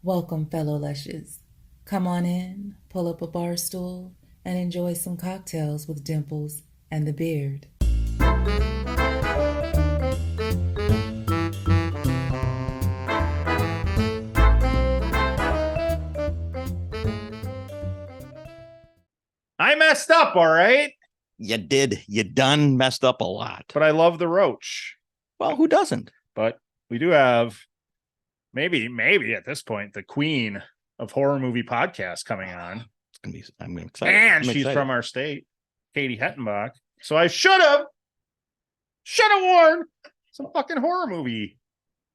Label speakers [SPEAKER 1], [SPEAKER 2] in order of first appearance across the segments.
[SPEAKER 1] Welcome, fellow lushes. Come on in, pull up a bar stool, and enjoy some cocktails with Dimples and the Beard.
[SPEAKER 2] I messed up, all right?
[SPEAKER 3] You did. You done messed up a lot.
[SPEAKER 2] But I love the roach.
[SPEAKER 3] Well, who doesn't?
[SPEAKER 2] But we do have maybe at this point the queen of horror movie podcasts coming on.
[SPEAKER 3] I'm excited.
[SPEAKER 2] And she's from our state, Katie Hettenbach. So I should have worn some fucking horror movie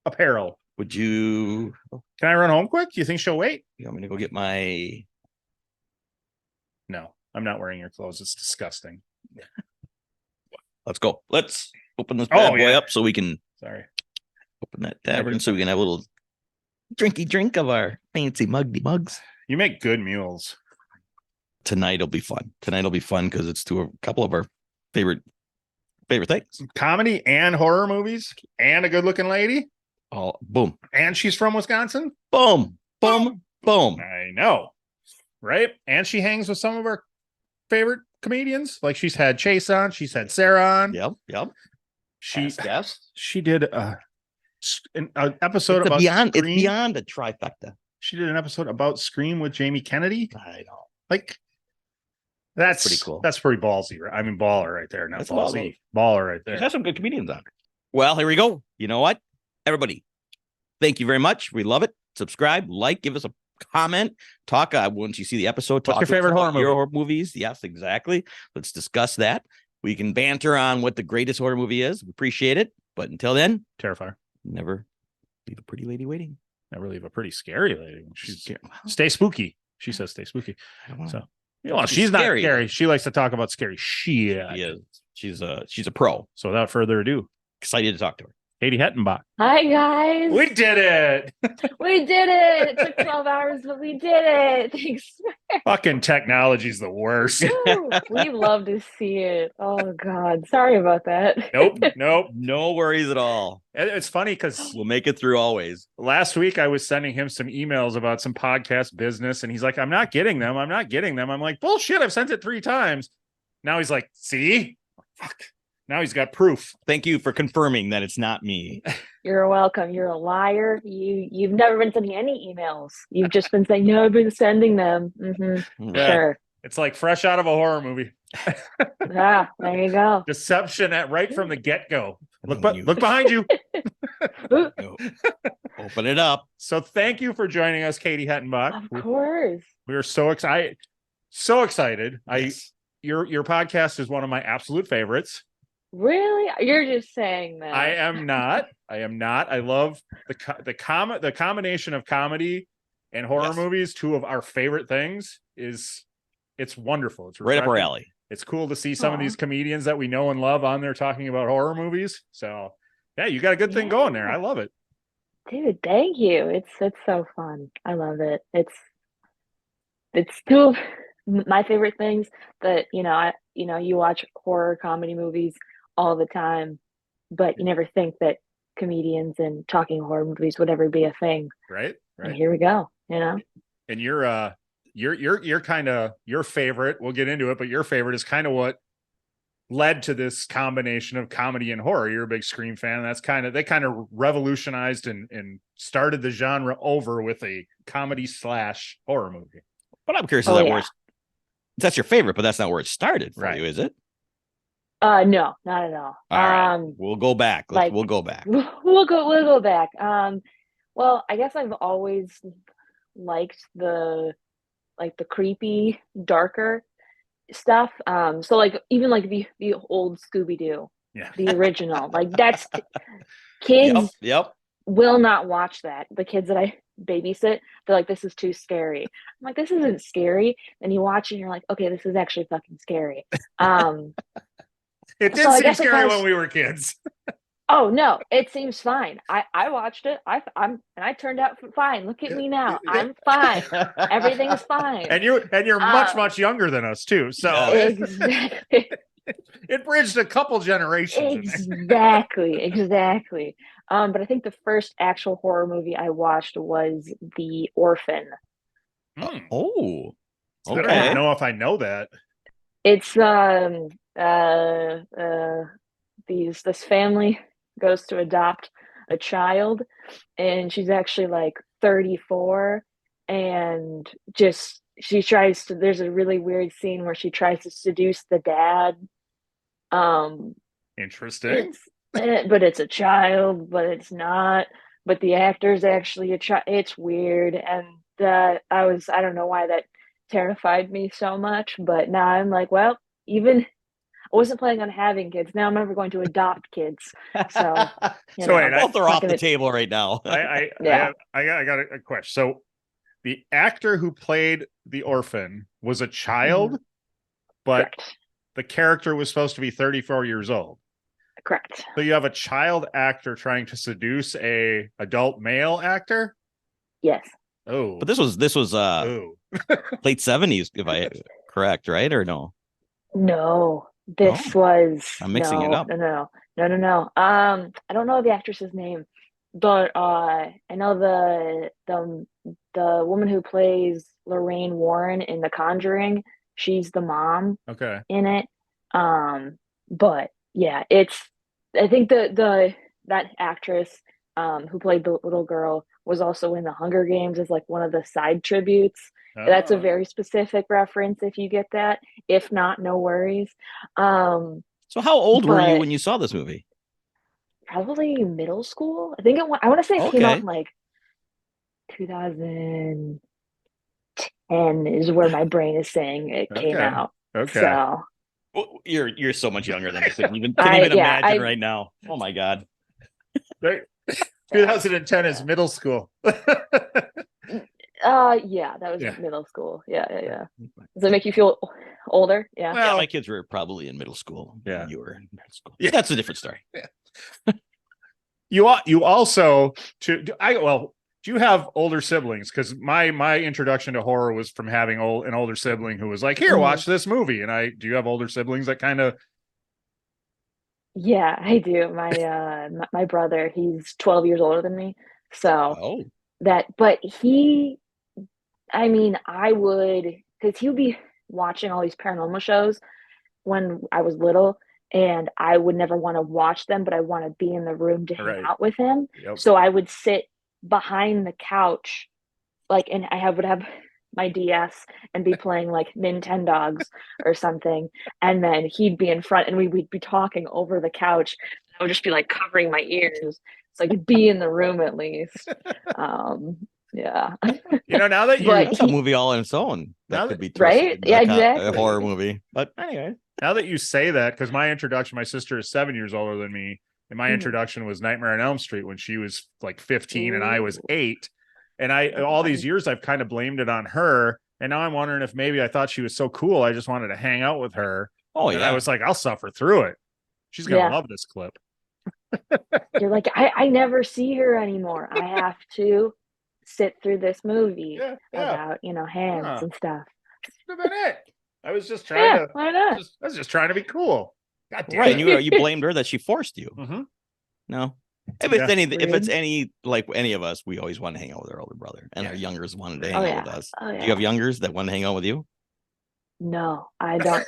[SPEAKER 2] apparel.
[SPEAKER 3] Would you?
[SPEAKER 2] Can I run home quick? Do you think she'll wait?
[SPEAKER 3] You want me to go get my?
[SPEAKER 2] No, I'm not wearing your clothes. It's disgusting.
[SPEAKER 3] Let's go. Let's open this bad boy up so we can.
[SPEAKER 2] Sorry.
[SPEAKER 3] Open that tavern so we can have a little drinky drink of our fancy mugs.
[SPEAKER 2] You make good mules.
[SPEAKER 3] Tonight will be fun. Because it's to a couple of our favorite things.
[SPEAKER 2] Comedy and horror movies and a good looking lady.
[SPEAKER 3] Oh, boom.
[SPEAKER 2] And she's from Wisconsin.
[SPEAKER 3] Boom.
[SPEAKER 2] I know. Right? And she hangs with some of our favorite comedians. Like she's had Chase on. She's had Sarah on.
[SPEAKER 3] Yep.
[SPEAKER 2] She did an episode about
[SPEAKER 3] It's
[SPEAKER 2] Scream.
[SPEAKER 3] beyond a trifecta.
[SPEAKER 2] She did an episode about Scream with Jamie Kennedy.
[SPEAKER 3] I know.
[SPEAKER 2] Like that's
[SPEAKER 3] pretty cool.
[SPEAKER 2] That's pretty ballsy. Right? I mean, baller right there. Not
[SPEAKER 3] that's
[SPEAKER 2] ballsy. Baller right there.
[SPEAKER 3] She has some good comedians on. Well, here we go. You know what? Everybody, thank you very much. We love it. Subscribe, like, give us a comment. Talk once you see the episode.
[SPEAKER 2] What's your favorite horror movie?
[SPEAKER 3] Your horror movies. Yes, exactly. Let's discuss that. We can banter on what the greatest horror movie is. We appreciate it. But until then,
[SPEAKER 2] Terrifier.
[SPEAKER 3] Never leave a pretty lady waiting.
[SPEAKER 2] Never leave a pretty scary lady. Stay spooky. She says stay spooky. So she's not scary. She likes to talk about scary shit.
[SPEAKER 3] She is. She's a pro.
[SPEAKER 2] So without further ado,
[SPEAKER 3] excited to talk to her.
[SPEAKER 2] Katie Hettenbach.
[SPEAKER 4] Hi, guys.
[SPEAKER 2] We did it.
[SPEAKER 4] We did it. It took 12 hours, but we did it. Thanks.
[SPEAKER 2] Fucking technology's the worst.
[SPEAKER 4] We love to see it. Oh, God. Sorry about that.
[SPEAKER 2] Nope.
[SPEAKER 3] No worries at all.
[SPEAKER 2] It's funny because
[SPEAKER 3] we'll make it through always.
[SPEAKER 2] Last week, I was sending him some emails about some podcast business, and he's like, I'm not getting them. I'm like, bullshit. I've sent it 3 times. Now he's like, see? Fuck. Now he's got proof.
[SPEAKER 3] Thank you for confirming that it's not me.
[SPEAKER 4] You're welcome. You're a liar. You've never been sending any emails. You've just been saying, no, I've been sending them. Mm-hmm.
[SPEAKER 2] Yeah.
[SPEAKER 4] Sure.
[SPEAKER 2] It's like fresh out of a horror movie.
[SPEAKER 4] Yeah, there you go.
[SPEAKER 2] Deception right from the get-go. Look behind you.
[SPEAKER 3] Open it up.
[SPEAKER 2] So thank you for joining us, Katie Hettenbach.
[SPEAKER 4] Of course.
[SPEAKER 2] We are so excited. Yes. Your podcast is one of my absolute favorites.
[SPEAKER 4] Really? You're just saying that.
[SPEAKER 2] I am not. I love the combination of comedy and horror movies. 2 of our favorite things. It's wonderful. It's
[SPEAKER 3] right up our alley.
[SPEAKER 2] It's cool to see some of these comedians that we know and love on there talking about horror movies. So yeah, you got a good thing going there. I love it.
[SPEAKER 4] Dude, thank you. It's so fun. I love it. It's 2 of my favorite things that, you watch horror comedy movies all the time, but you never think that comedians and talking horror movies would ever be a thing.
[SPEAKER 2] Right.
[SPEAKER 4] And here we go, And
[SPEAKER 2] you're kind of your favorite. We'll get into it, but your favorite is kind of what led to this combination of comedy and horror. You're a big Scream fan. They kind of revolutionized and started the genre over with a comedy / horror movie.
[SPEAKER 3] But I'm curious, that's your favorite, but that's not where it started for you, is it?
[SPEAKER 4] No, not at all.
[SPEAKER 3] All right. We'll go back. We'll go back.
[SPEAKER 4] We'll go back. Well, I guess I've always liked the creepy, darker stuff. So even the old Scooby-Doo, the original, that's kids will not watch that. The kids that I babysit, they're like, this is too scary. I'm like, this isn't scary. And you watch it and you're like, okay, this is actually fucking scary.
[SPEAKER 2] It did seem scary when we were kids.
[SPEAKER 4] Oh no, it seems fine. I watched it. I turned out fine. Look at me now. I'm fine. Everything's fine.
[SPEAKER 2] And you're much younger than us too. So
[SPEAKER 4] exactly.
[SPEAKER 2] It bridged a couple generations.
[SPEAKER 4] Exactly. But I think the first actual horror movie I watched was The Orphan.
[SPEAKER 3] Oh,
[SPEAKER 2] I don't
[SPEAKER 3] okay.
[SPEAKER 2] even know if I know that.
[SPEAKER 4] It's this family goes to adopt a child, and she's actually like 34, and just she tries to. There's a really weird scene where she tries to seduce the dad.
[SPEAKER 2] Interesting.
[SPEAKER 4] But it's a child, but it's not. But the actor's actually a child. It's weird, and I don't know why that terrified me so much, but now I'm like, well, even I wasn't planning on having kids. Now I'm never going to adopt kids. So,
[SPEAKER 2] So wait,
[SPEAKER 3] Both are off the
[SPEAKER 4] gonna,
[SPEAKER 3] table right now.
[SPEAKER 2] I got a question. So the actor who played the orphan was a child, but
[SPEAKER 4] correct.
[SPEAKER 2] the character was supposed to be 34 years old.
[SPEAKER 4] Correct.
[SPEAKER 2] So you have a child actor trying to seduce a adult male actor?
[SPEAKER 4] Yes.
[SPEAKER 2] Oh.
[SPEAKER 3] But this was late 70s, if I correct, right? Or no?
[SPEAKER 4] No. This was
[SPEAKER 3] I'm mixing it up.
[SPEAKER 4] No. I don't know the actress's name, but I know the woman who plays Lorraine Warren in The Conjuring. She's the mom
[SPEAKER 2] Okay.
[SPEAKER 4] in it. But yeah, I think that actress who played the little girl was also in the Hunger Games as like one of the side tributes. That's a very specific reference if you get that. If not, no worries.
[SPEAKER 3] So how old were you when you saw this movie?
[SPEAKER 4] Probably middle school. I want to say it came out in like 2010 is where my brain is saying it came out.
[SPEAKER 2] Okay.
[SPEAKER 4] So
[SPEAKER 3] you're so much younger than I can even imagine right now. Oh my god.
[SPEAKER 2] 2010 is middle school.
[SPEAKER 4] Yeah, that was middle school. Yeah. Does it make you feel older? Yeah.
[SPEAKER 3] Well, my kids were probably in middle school.
[SPEAKER 2] Yeah.
[SPEAKER 3] You were in middle school. Yeah, that's a different story.
[SPEAKER 2] Yeah. You also do you have older siblings? Because my introduction to horror was from having an older sibling who was like, here, watch this movie. And do you have older siblings that kind of?
[SPEAKER 4] Yeah, I do. My brother, he's 12 years older than me. So but I would, because he would be watching all these paranormal shows when I was little, and I would never want to watch them, but I want to be in the room to hang out with him.
[SPEAKER 2] Yep.
[SPEAKER 4] So I would sit behind the couch, and would have my DS and be playing like Nintendogs or something, and then he'd be in front, and we'd be talking over the couch. I would just be like covering my ears, so I could be in the room at least. Yeah.
[SPEAKER 2] Now that
[SPEAKER 3] that's a movie all in its own. That could be
[SPEAKER 4] right. Yeah, exactly.
[SPEAKER 3] A horror movie. But anyway,
[SPEAKER 2] now that you say that, because my sister is 7 years older than me, and my introduction was Nightmare on Elm Street when she was like 15 and I was 8. And all these years I've kind of blamed it on her. And now I'm wondering if maybe I thought she was so cool, I just wanted to hang out with her.
[SPEAKER 3] Oh,
[SPEAKER 2] and I was like, I'll suffer through it. She's gonna love this clip.
[SPEAKER 4] You're like, I never see her anymore. I have to sit through this movie about hands and stuff.
[SPEAKER 2] Should have been it. I was just trying
[SPEAKER 4] why not?
[SPEAKER 2] I was just trying to be cool. God damn
[SPEAKER 3] right.
[SPEAKER 2] it.
[SPEAKER 3] And you blamed her that she forced you.
[SPEAKER 2] Mm-hmm.
[SPEAKER 3] No. If it's any like any of us, we always want to hang out with our older brother, and our youngers wanted to hang out with us. Do you have youngers that want to hang out with you?
[SPEAKER 4] No, I don't.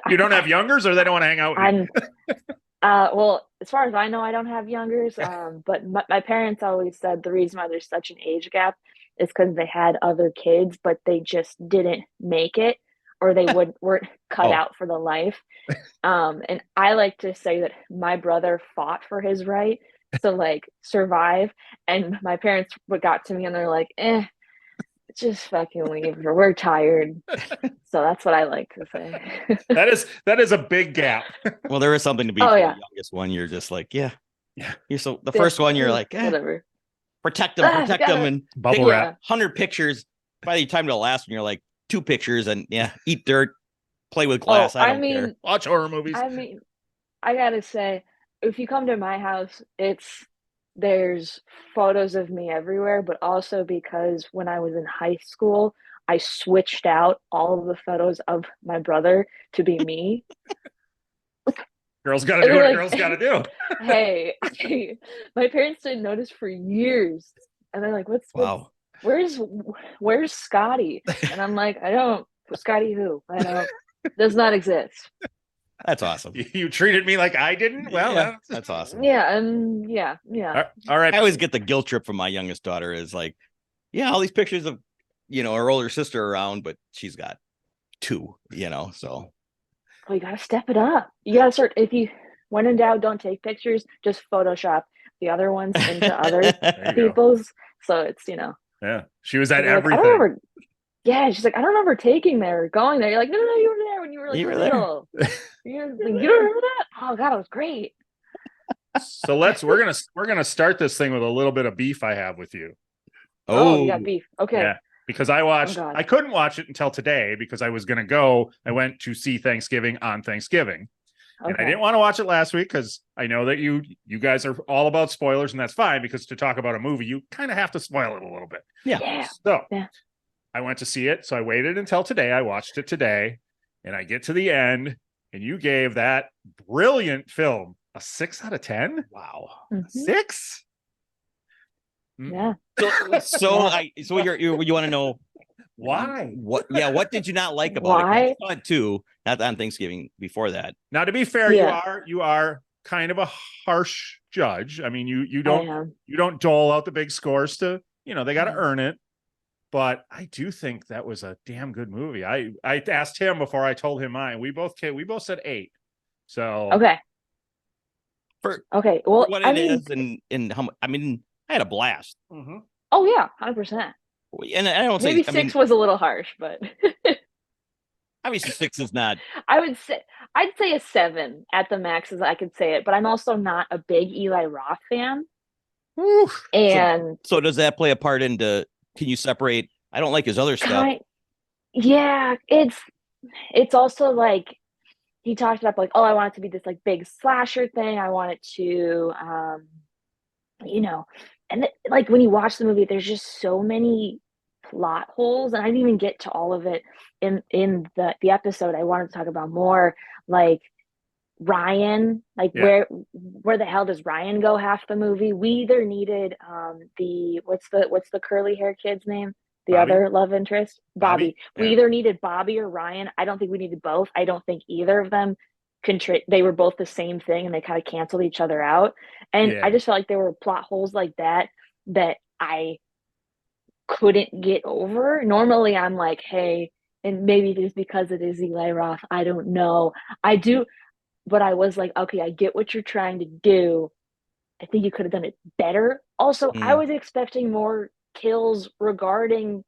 [SPEAKER 2] You don't have youngers, or they don't want to hang out with you?
[SPEAKER 4] Well, as far as I know, I don't have youngers. But my parents always said the reason why there's such an age gap is because they had other kids, but they just didn't make it, or they weren't cut out for the life. And I like to say that my brother fought for his right to like survive, and my parents got to me and they're like, just fucking leave, or we're tired. So that's what I like to say.
[SPEAKER 2] that is a big gap.
[SPEAKER 3] Well, there is something to be for the youngest one. You're just like, you're so the first one you're like,
[SPEAKER 4] whatever,
[SPEAKER 3] protect them, and
[SPEAKER 2] bubble wrap
[SPEAKER 3] 100 pictures. By the time to the last one, you're like 2 pictures and eat dirt, play with glass. I don't care.
[SPEAKER 2] Watch horror movies.
[SPEAKER 4] I gotta say, if you come to my house, there's photos of me everywhere, but also because when I was in high school, I switched out all of the photos of my brother to be me.
[SPEAKER 2] Girls got to
[SPEAKER 4] And
[SPEAKER 2] do
[SPEAKER 4] they're
[SPEAKER 2] what
[SPEAKER 4] like,
[SPEAKER 2] girls got to do.
[SPEAKER 4] hey, my parents didn't notice for years, and they're like,
[SPEAKER 3] Wow.
[SPEAKER 4] where's Scotty? And I'm like, I don't. Scotty who? I don't. Does not exist.
[SPEAKER 3] That's awesome.
[SPEAKER 2] You treated me like I didn't. Well,
[SPEAKER 3] Yeah, that's awesome.
[SPEAKER 4] Yeah, and yeah.
[SPEAKER 2] all right.
[SPEAKER 3] I always get the guilt trip from my youngest daughter is like, yeah, all these pictures of, her older sister around, but she's got 2, so.
[SPEAKER 4] Well, you gotta step it up. You gotta start. If you, when in doubt, don't take pictures. Just Photoshop the other ones into other
[SPEAKER 2] There you go.
[SPEAKER 4] people's. So it's
[SPEAKER 2] Yeah, she was at
[SPEAKER 4] like, I
[SPEAKER 2] everything.
[SPEAKER 4] don't remember. Yeah, she's like, I don't remember taking there or going there. You're like, no, you were there when you were like
[SPEAKER 3] You were
[SPEAKER 4] little. You don't remember that? Oh God, it was great.
[SPEAKER 2] So we're gonna start this thing with a little bit of beef I have with you.
[SPEAKER 4] Oh, you got beef. Okay.
[SPEAKER 2] Yeah, because I watched.
[SPEAKER 4] God.
[SPEAKER 2] I couldn't watch it until today because I was gonna go. I went to see Thanksgiving on Thanksgiving. And I didn't want to watch it last week because I know that you guys are all about spoilers, and that's fine because to talk about a movie, you kind of have to spoil it a little bit.
[SPEAKER 3] Yeah.
[SPEAKER 2] So
[SPEAKER 4] Yeah.
[SPEAKER 2] I went to see it. So I waited until today. I watched it today, and I get to the end, and you gave that brilliant film a 6 out of 10.
[SPEAKER 3] Wow.
[SPEAKER 4] Mhm.
[SPEAKER 2] 6?
[SPEAKER 4] Yeah.
[SPEAKER 3] So you want to know
[SPEAKER 2] Why?
[SPEAKER 3] what did you not like about
[SPEAKER 4] Why?
[SPEAKER 3] it? I saw it too, not on Thanksgiving, before that.
[SPEAKER 2] Now, to be fair,
[SPEAKER 4] Yeah.
[SPEAKER 2] you are kind of a harsh judge. I mean, you
[SPEAKER 4] I
[SPEAKER 2] don't
[SPEAKER 4] am.
[SPEAKER 2] you don't dole out the big scores to, they got to earn it. But I do think that was a damn good movie. I asked him before I told him mine. We both said 8. So
[SPEAKER 4] Okay. Well,
[SPEAKER 3] What
[SPEAKER 4] I
[SPEAKER 3] it
[SPEAKER 4] mean,
[SPEAKER 3] is and how I had a blast.
[SPEAKER 2] mhm.
[SPEAKER 4] oh yeah, 100%.
[SPEAKER 3] And I don't
[SPEAKER 4] Maybe
[SPEAKER 3] say
[SPEAKER 4] 6 was a little harsh, but
[SPEAKER 3] obviously 6 is not.
[SPEAKER 4] I'd say a 7 at the max as I could say it. But I'm also not a big Eli Roth fan.
[SPEAKER 2] Whew.
[SPEAKER 4] And
[SPEAKER 3] So does that play a part into? Can you separate? I don't like his other stuff.
[SPEAKER 4] Yeah, it's also like he talked about like, oh, I want it to be this like big slasher thing. I want it to, and like when you watch the movie, there's just so many plot holes, and I didn't even get to all of it in the episode. I wanted to talk about more like Ryan, like
[SPEAKER 2] Yeah.
[SPEAKER 4] where the hell does Ryan go half the movie? We either needed the what's the curly hair kid's name? The
[SPEAKER 2] Bobby?
[SPEAKER 4] other love interest, Bobby. We
[SPEAKER 2] Yeah.
[SPEAKER 4] either needed Bobby or Ryan. I don't think we needed both. I don't think either of them they were both the same thing and they kind of canceled each other out. And
[SPEAKER 2] Yeah.
[SPEAKER 4] I just felt like there were plot holes like that I couldn't get over. Normally I'm like, hey, and maybe it is because it is Eli Roth. I don't know. I do. But I was like, okay, I get what you're trying to do. I think you could have done it better. Also, I was expecting more kills regarding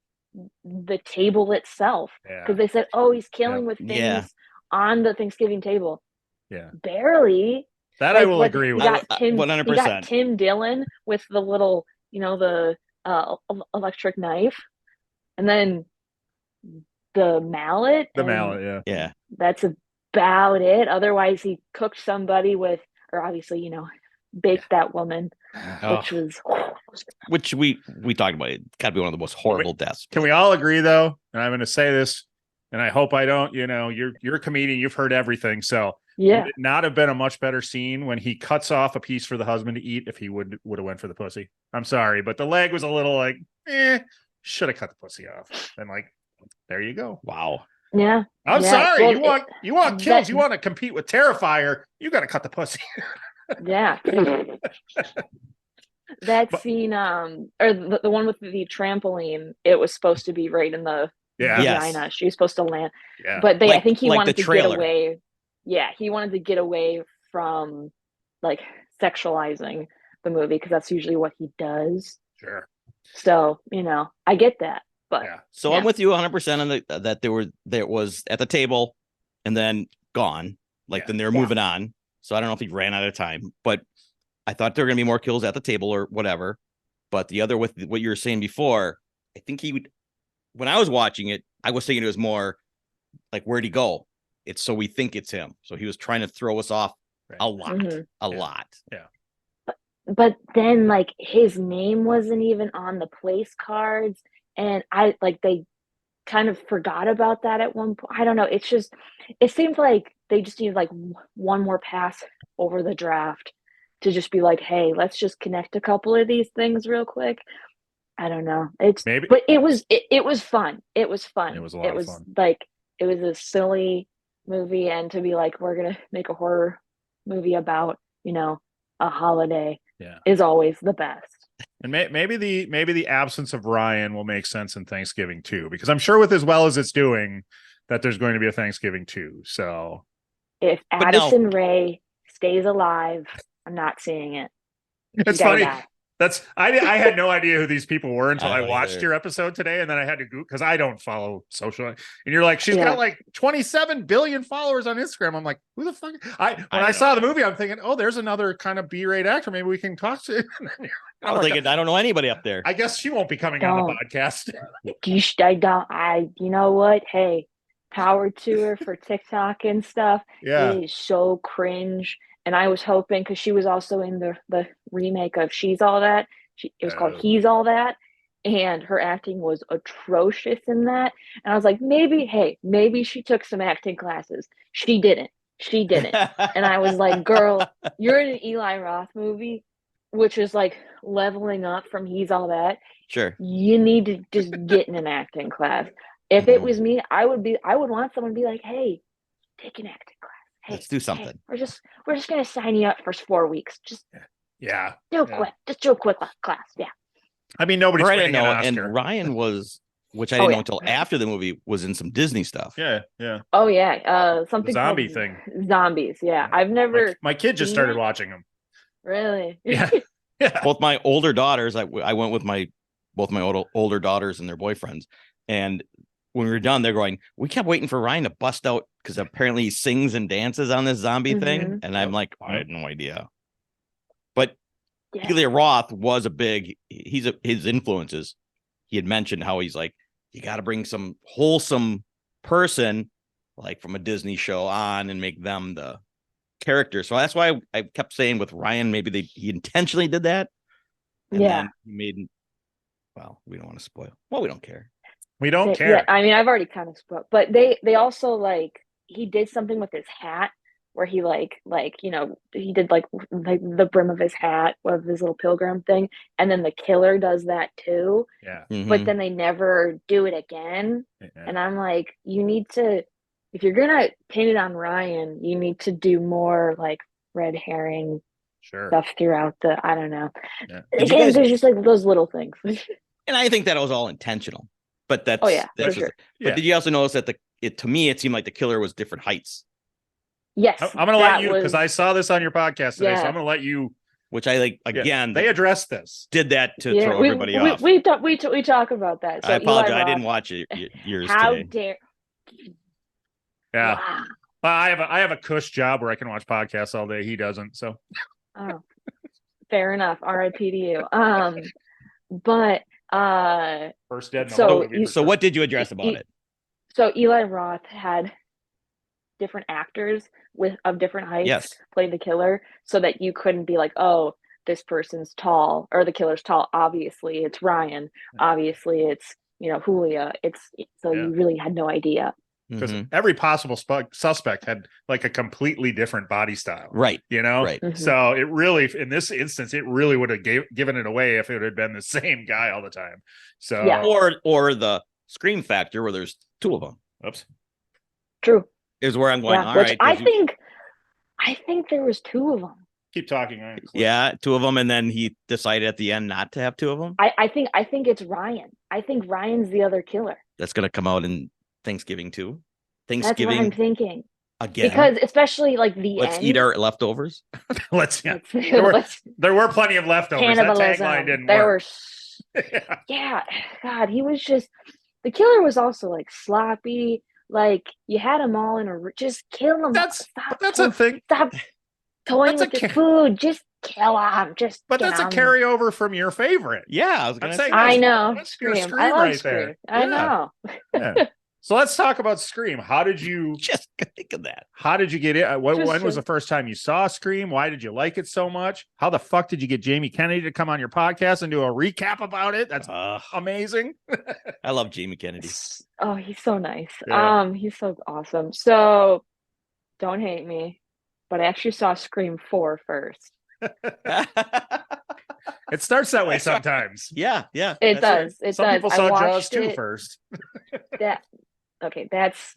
[SPEAKER 4] the table itself because they said, oh, he's killing with things on the Thanksgiving table.
[SPEAKER 2] Yeah.
[SPEAKER 4] Barely.
[SPEAKER 2] That I will agree with.
[SPEAKER 4] He got
[SPEAKER 3] 100%.
[SPEAKER 4] Tim Dillon with the little, the electric knife, and then the mallet.
[SPEAKER 2] The mallet,
[SPEAKER 3] yeah.
[SPEAKER 4] That's about it. Otherwise, he cooked somebody with, or obviously, baked that woman,
[SPEAKER 3] which we talked about. It got to be one of the most horrible deaths.
[SPEAKER 2] Can we all agree though? And I'm going to say this, and I hope I don't. You're a comedian. You've heard everything. So
[SPEAKER 4] yeah,
[SPEAKER 2] would it not have been a much better scene when he cuts off a piece for the husband to eat if he would have went for the pussy? I'm sorry, but the leg was a little like, should have cut the pussy off. And like, there you go.
[SPEAKER 3] Wow.
[SPEAKER 4] Yeah.
[SPEAKER 2] I'm sorry. You want kills. You want to compete with Terrifier. You got to cut the pussy.
[SPEAKER 4] Yeah. That scene, or the one with the trampoline, it was supposed to be right in the vagina.
[SPEAKER 3] Yes.
[SPEAKER 4] She was supposed to land.
[SPEAKER 2] Yeah.
[SPEAKER 4] But I think he wanted to get
[SPEAKER 3] trailer.
[SPEAKER 4] away. Yeah, he wanted to get away from like sexualizing the movie because that's usually what he does.
[SPEAKER 2] Sure.
[SPEAKER 4] So, I get that. But
[SPEAKER 3] So I'm with you 100% on that there was at the table and then gone. Then they're moving on. So I don't know if he ran out of time, but I thought there were going to be more kills at the table or whatever. But the other, with what you were saying before, I think when I was watching it, I was thinking it was more like, where'd he go? It's so we think it's him. So he was trying to throw us off a lot, a lot.
[SPEAKER 2] Yeah.
[SPEAKER 4] But then like his name wasn't even on the place cards. And they kind of forgot about that at one point. I don't know. It's just, it seemed like they just need like one more pass over the draft to just be like, hey, let's just connect a couple of these things real quick. I don't know.
[SPEAKER 2] Maybe.
[SPEAKER 4] But it was fun. It was fun.
[SPEAKER 2] It was a lot of fun.
[SPEAKER 4] Like, it was a silly movie, and to be like, we're gonna make a horror movie about, a holiday is always the best.
[SPEAKER 2] And maybe the absence of Ryan will make sense in Thanksgiving too, because I'm sure with as well as it's doing that there's going to be a Thanksgiving too. So
[SPEAKER 4] if Addison Rae stays alive, I'm not seeing it.
[SPEAKER 2] It's funny. I had no idea who these people were until I watched your episode today, and then I had to Google because I don't follow social. And you're like, she's got like 27 billion followers on Instagram. I'm like, who the fuck? When I saw the movie, I'm thinking, oh, there's another kind of B-rate actor. Maybe we can talk to.
[SPEAKER 3] I was thinking, I don't know anybody up there.
[SPEAKER 2] I guess she won't be coming on the podcast.
[SPEAKER 4] You know what? Hey, power to her for TikTok and stuff.
[SPEAKER 2] Yeah,
[SPEAKER 4] it is so cringe. And I was hoping, because she was also in the remake of She's All That. It was called He's All That. And her acting was atrocious in that. And I was like, maybe she took some acting classes. She didn't. And I was like, girl, you're in an Eli Roth movie, which is like leveling up from He's All That.
[SPEAKER 3] Sure.
[SPEAKER 4] You need to just get in an acting class. If it was me, I would want someone to be like, hey, take an acting class. Hey,
[SPEAKER 3] let's do something.
[SPEAKER 4] Hey, we're just gonna sign you up for 4 weeks. Just do a quick class. Yeah.
[SPEAKER 2] I mean, nobody's
[SPEAKER 3] winning an Oscar. And Ryan was, which I didn't know until after the movie, was in some Disney stuff.
[SPEAKER 2] Yeah.
[SPEAKER 4] Oh yeah, something
[SPEAKER 2] the zombie thing.
[SPEAKER 4] Zombies. Yeah, I've never.
[SPEAKER 2] My kid just started watching them.
[SPEAKER 4] Really?
[SPEAKER 2] Yeah.
[SPEAKER 3] Both my older daughters. I went with both my older daughters and their boyfriends, and when we were done, they're going, we kept waiting for Ryan to bust out because apparently he sings and dances on this zombie thing. And I'm like, I had no idea. But Eli Roth was his influences. He had mentioned how he's like, you got to bring some wholesome person like from a Disney show on and make them the character. So that's why I kept saying with Ryan, maybe he intentionally did that. And then he made, well, we don't want to spoil. Well, we don't care.
[SPEAKER 2] We don't care.
[SPEAKER 4] Yeah, I mean, I've already kind of spoke, but they also like, he did something with his hat where he he did like the brim of his hat with his little pilgrim thing, and then the killer does that too.
[SPEAKER 2] Yeah.
[SPEAKER 4] But then they never do it again. And I'm like, you need to, if you're gonna pin it on Ryan, you need to do more like red herring stuff throughout I don't know.
[SPEAKER 2] Yeah.
[SPEAKER 4] Again, there's just like those little things.
[SPEAKER 3] And I think that was all intentional. But that's
[SPEAKER 4] for sure.
[SPEAKER 3] But did you also notice that to me it seemed like the killer was different heights?
[SPEAKER 4] Yes,
[SPEAKER 2] I'm going to let you, because I saw this on your podcast today, so I'm going to let you.
[SPEAKER 3] Which I like again.
[SPEAKER 2] They addressed this.
[SPEAKER 3] Did that to throw everybody off.
[SPEAKER 4] We talk about that. So
[SPEAKER 3] I apologize. I didn't watch it yours
[SPEAKER 4] How
[SPEAKER 3] today.
[SPEAKER 4] dare?
[SPEAKER 2] Yeah, wow. I have a cush job where I can watch podcasts all day. He doesn't. So.
[SPEAKER 4] Oh, fair enough. R.I.P. to you. But.
[SPEAKER 2] First dead.
[SPEAKER 3] So what did you address about it?
[SPEAKER 4] So Eli Roth had different actors of different heights play the killer, so that you couldn't be like, oh, this person's tall or the killer's tall. Obviously, it's Ryan. Obviously, it's Julia. You really had no idea.
[SPEAKER 2] Because every possible suspect had like a completely different body style.
[SPEAKER 3] Right.
[SPEAKER 2] Right. So it really, in this instance, it really would have given it away if it had been the same guy all the time. So,
[SPEAKER 3] or the scream factor where there's two of them.
[SPEAKER 2] Oops.
[SPEAKER 4] True.
[SPEAKER 3] Is where I'm going. All right.
[SPEAKER 4] I think there was two of them.
[SPEAKER 2] Keep talking. Right?
[SPEAKER 3] Yeah. Two of them. And then he decided at the end not to have two of them.
[SPEAKER 4] I think it's Ryan. I think Ryan's the other killer.
[SPEAKER 3] That's going to come out in Thanksgiving too.
[SPEAKER 4] That's what I'm thinking.
[SPEAKER 3] Again,
[SPEAKER 4] because especially like
[SPEAKER 3] let's eat our leftovers.
[SPEAKER 2] There were plenty of leftovers. That tagline didn't work.
[SPEAKER 4] God, he was just, the killer was also like sloppy. Like, you had them all in just kill them.
[SPEAKER 2] That's a thing.
[SPEAKER 4] Stop toying with the food. Just kill them.
[SPEAKER 2] But that's a carryover from your favorite.
[SPEAKER 3] Yeah, I was gonna say.
[SPEAKER 4] I know.
[SPEAKER 2] That's Scream right there.
[SPEAKER 4] I know.
[SPEAKER 2] Yeah. So let's talk about Scream. How did you
[SPEAKER 3] just think of that?
[SPEAKER 2] How did you get it? When was the first time you saw Scream? Why did you like it so much? How the fuck did you get Jamie Kennedy to come on your podcast and do a recap about it? That's amazing.
[SPEAKER 3] I love Jamie Kennedy.
[SPEAKER 4] Oh, he's so nice. He's so awesome. So don't hate me, but I actually saw Scream 4 first.
[SPEAKER 2] It starts that way sometimes.
[SPEAKER 3] Yeah.
[SPEAKER 4] It does. It
[SPEAKER 2] Some
[SPEAKER 4] does.
[SPEAKER 2] people
[SPEAKER 4] I
[SPEAKER 2] saw Jaws
[SPEAKER 4] watched
[SPEAKER 2] 2
[SPEAKER 4] it.
[SPEAKER 2] first.
[SPEAKER 4] Okay, that's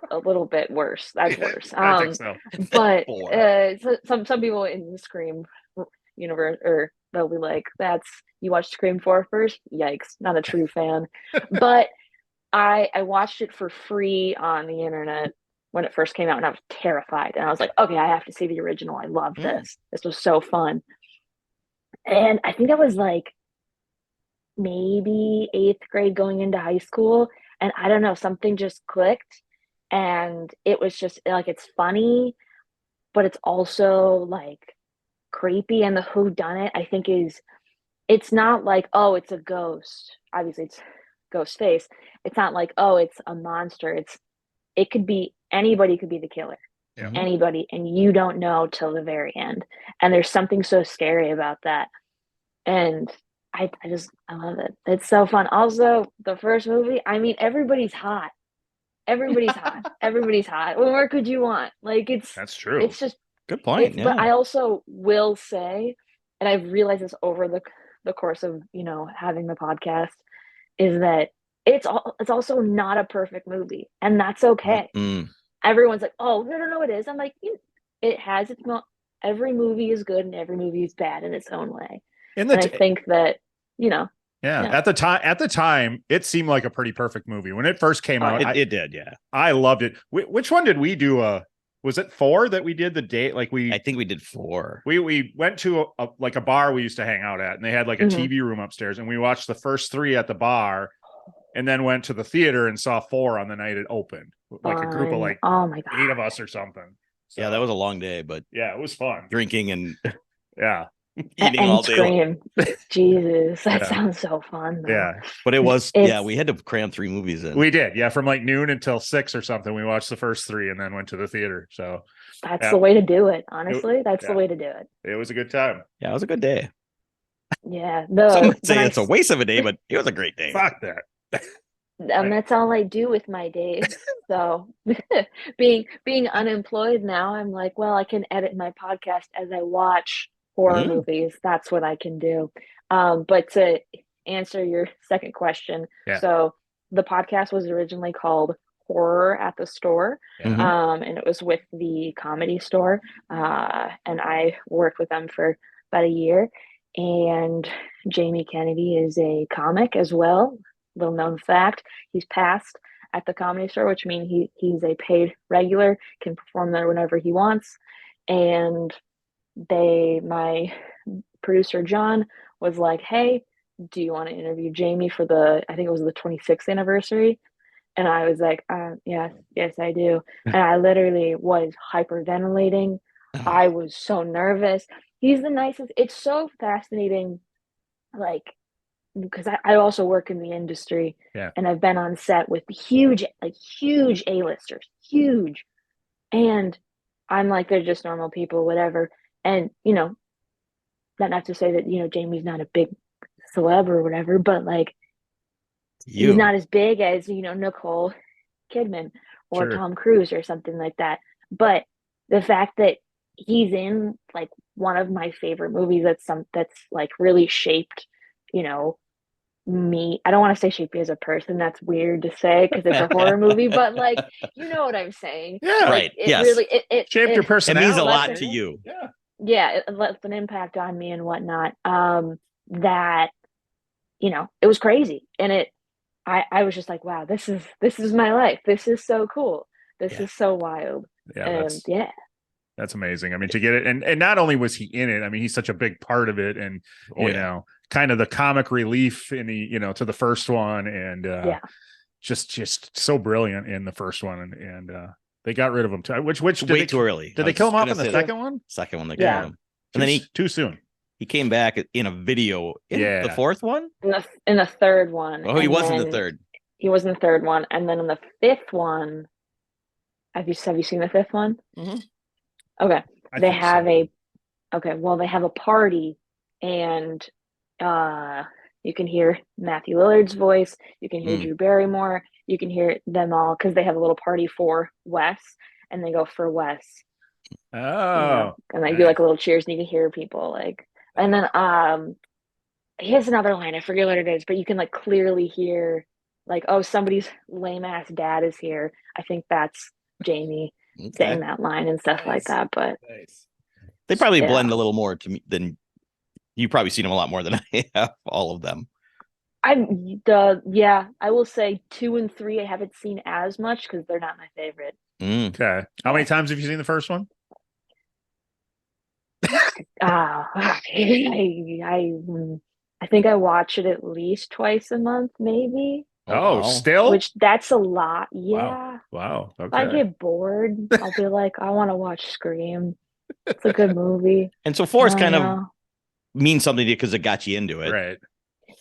[SPEAKER 4] a little bit worse. That's worse.
[SPEAKER 2] I think so.
[SPEAKER 4] But
[SPEAKER 3] Four.
[SPEAKER 4] some people in the Scream universe, or they'll be like, "That's you watched Scream 4 first? Yikes! Not a true fan." But I watched it for free on the internet when it first came out, and I was terrified. And I was like, "Okay, I have to see the original. I love this. This was so fun." And I think I was like maybe eighth grade going into high school, and I don't know, something just clicked, and it was just like it's funny, but it's also like creepy. And the who done it, I think, is it's not like, oh, it's a ghost. Obviously it's ghost face. It's not like, oh, it's a monster. It could be anybody, could be the killer.
[SPEAKER 2] Yeah.
[SPEAKER 4] Anybody, and you don't know till the very end. And there's something so scary about that. And I love it. It's so fun. Also, the first movie, I mean, everybody's hot. Everybody's hot. Everybody's hot. What more could you want? Like
[SPEAKER 2] That's true.
[SPEAKER 4] it's just
[SPEAKER 3] Good point.
[SPEAKER 4] But I also will say, and I've realized this over the course of, having the podcast, is that it's also not a perfect movie, and that's okay. Everyone's like, "Oh, no, it is." I'm like, it has its every movie is good and every movie is bad in its own way. And I think that,
[SPEAKER 2] Yeah. At the time, it seemed like a pretty perfect movie when it first came out.
[SPEAKER 3] It did, yeah.
[SPEAKER 2] I loved it. Which one did we do? Was it 4 that we did the date? Like I
[SPEAKER 3] think we did 4.
[SPEAKER 2] We went to a bar we used to hang out at, and they had like a TV room upstairs, and we watched the first 3 at the bar, and then went to the theater and saw 4 on the night it opened. Like a group of like 8 of us or something. So,
[SPEAKER 3] yeah, that was a long day, but
[SPEAKER 2] yeah, it was fun.
[SPEAKER 3] Drinking and
[SPEAKER 2] eating
[SPEAKER 3] all day.
[SPEAKER 4] Scream. Jesus, that sounds so fun, though.
[SPEAKER 2] Yeah.
[SPEAKER 3] But it was, we had to cram 3 movies in.
[SPEAKER 2] We did. Yeah. From like noon until 6 or something. We watched the first 3 and then went to the theater. So
[SPEAKER 4] that's the way to do it. Honestly, that's the way to do it.
[SPEAKER 2] It was a good time.
[SPEAKER 3] Yeah, it was a good day.
[SPEAKER 4] Yeah.
[SPEAKER 3] Some would say it's a waste of a day, but it was a great day.
[SPEAKER 2] Fuck that.
[SPEAKER 4] And that's all I do with my days. So being unemployed now, I'm like, well, I can edit my podcast as I watch horror movies. That's what I can do. But to answer your second question, so the podcast was originally called Horror at the Store, and it was with the Comedy Store, and I worked with them for about a year. And Jamie Kennedy is a comic as well. Little known fact, he's passed at the Comedy Store, which means he's a paid regular, can perform there whenever he wants. And my producer John was like, "Hey, do you want to interview Jamie for I think it was the 26th anniversary?" And I was like, yes, I do. And I literally was hyperventilating. I was so nervous. He's the nicest. It's so fascinating, like, because I also work in the industry, and I've been on set with huge A-listers, huge. And I'm like, they're just normal people, whatever. And, not to say that, Jamie's not a big celeb or whatever, but like, he's not as big as, Nicole Kidman or Tom Cruise or something like that. But the fact that he's in like one of my favorite movies that's like really shaped, me. I don't want to say shaped me as a person. That's weird to say because it's a horror movie, but like, you know what I'm saying?
[SPEAKER 2] Yeah,
[SPEAKER 3] right.
[SPEAKER 4] It really
[SPEAKER 2] shaped your personality.
[SPEAKER 3] It means a lot to you.
[SPEAKER 4] Yeah, it left an impact on me and whatnot. That it was crazy, and I was just like, wow, this is my life. This is so cool. This is so wild.
[SPEAKER 2] That's amazing. I mean, to get it, and not only was he in it, I mean, he's such a big part of it, and you know, kind of the comic relief in the to the first one, and just so brilliant in the first one, and they got rid of him too. Which
[SPEAKER 3] way too early.
[SPEAKER 2] Did they kill him off in the second one?
[SPEAKER 3] Second one they killed him, and then
[SPEAKER 2] too soon.
[SPEAKER 3] He came back in a video in the fourth one?
[SPEAKER 4] In the third one.
[SPEAKER 3] Oh, he was in the third.
[SPEAKER 4] He was in the third one. And then in the fifth one, have you seen the fifth one?
[SPEAKER 3] Mm-hmm.
[SPEAKER 4] Okay. They have a party, and you can hear Matthew Lillard's voice, you can hear Drew Barrymore, you can hear them all because they have a little party for Wes. and they go for Wes.
[SPEAKER 2] Oh,
[SPEAKER 4] And they do like a little cheers, and you can hear people like. And then he has another line. I forget what it is, but you can like clearly hear like, oh, somebody's lame ass dad is here. I think that's Jamie saying that line and stuff like that. But
[SPEAKER 3] they probably blend a little more to me than you've probably seen them a lot more than I have. All of them.
[SPEAKER 4] I will say 2 and 3 I haven't seen as much because they're not my favorite.
[SPEAKER 2] Okay. How many times have you seen the first one?
[SPEAKER 4] I think I watch it at least twice a month, maybe.
[SPEAKER 2] Oh,
[SPEAKER 3] wow.
[SPEAKER 2] Still?
[SPEAKER 4] Which that's a lot. Yeah.
[SPEAKER 2] Wow. Okay.
[SPEAKER 4] If I get bored, I'll be like, I want to watch Scream. It's a good movie.
[SPEAKER 3] And so 4 is kind of
[SPEAKER 4] know.
[SPEAKER 3] means something to you because it got you into it.
[SPEAKER 2] Right.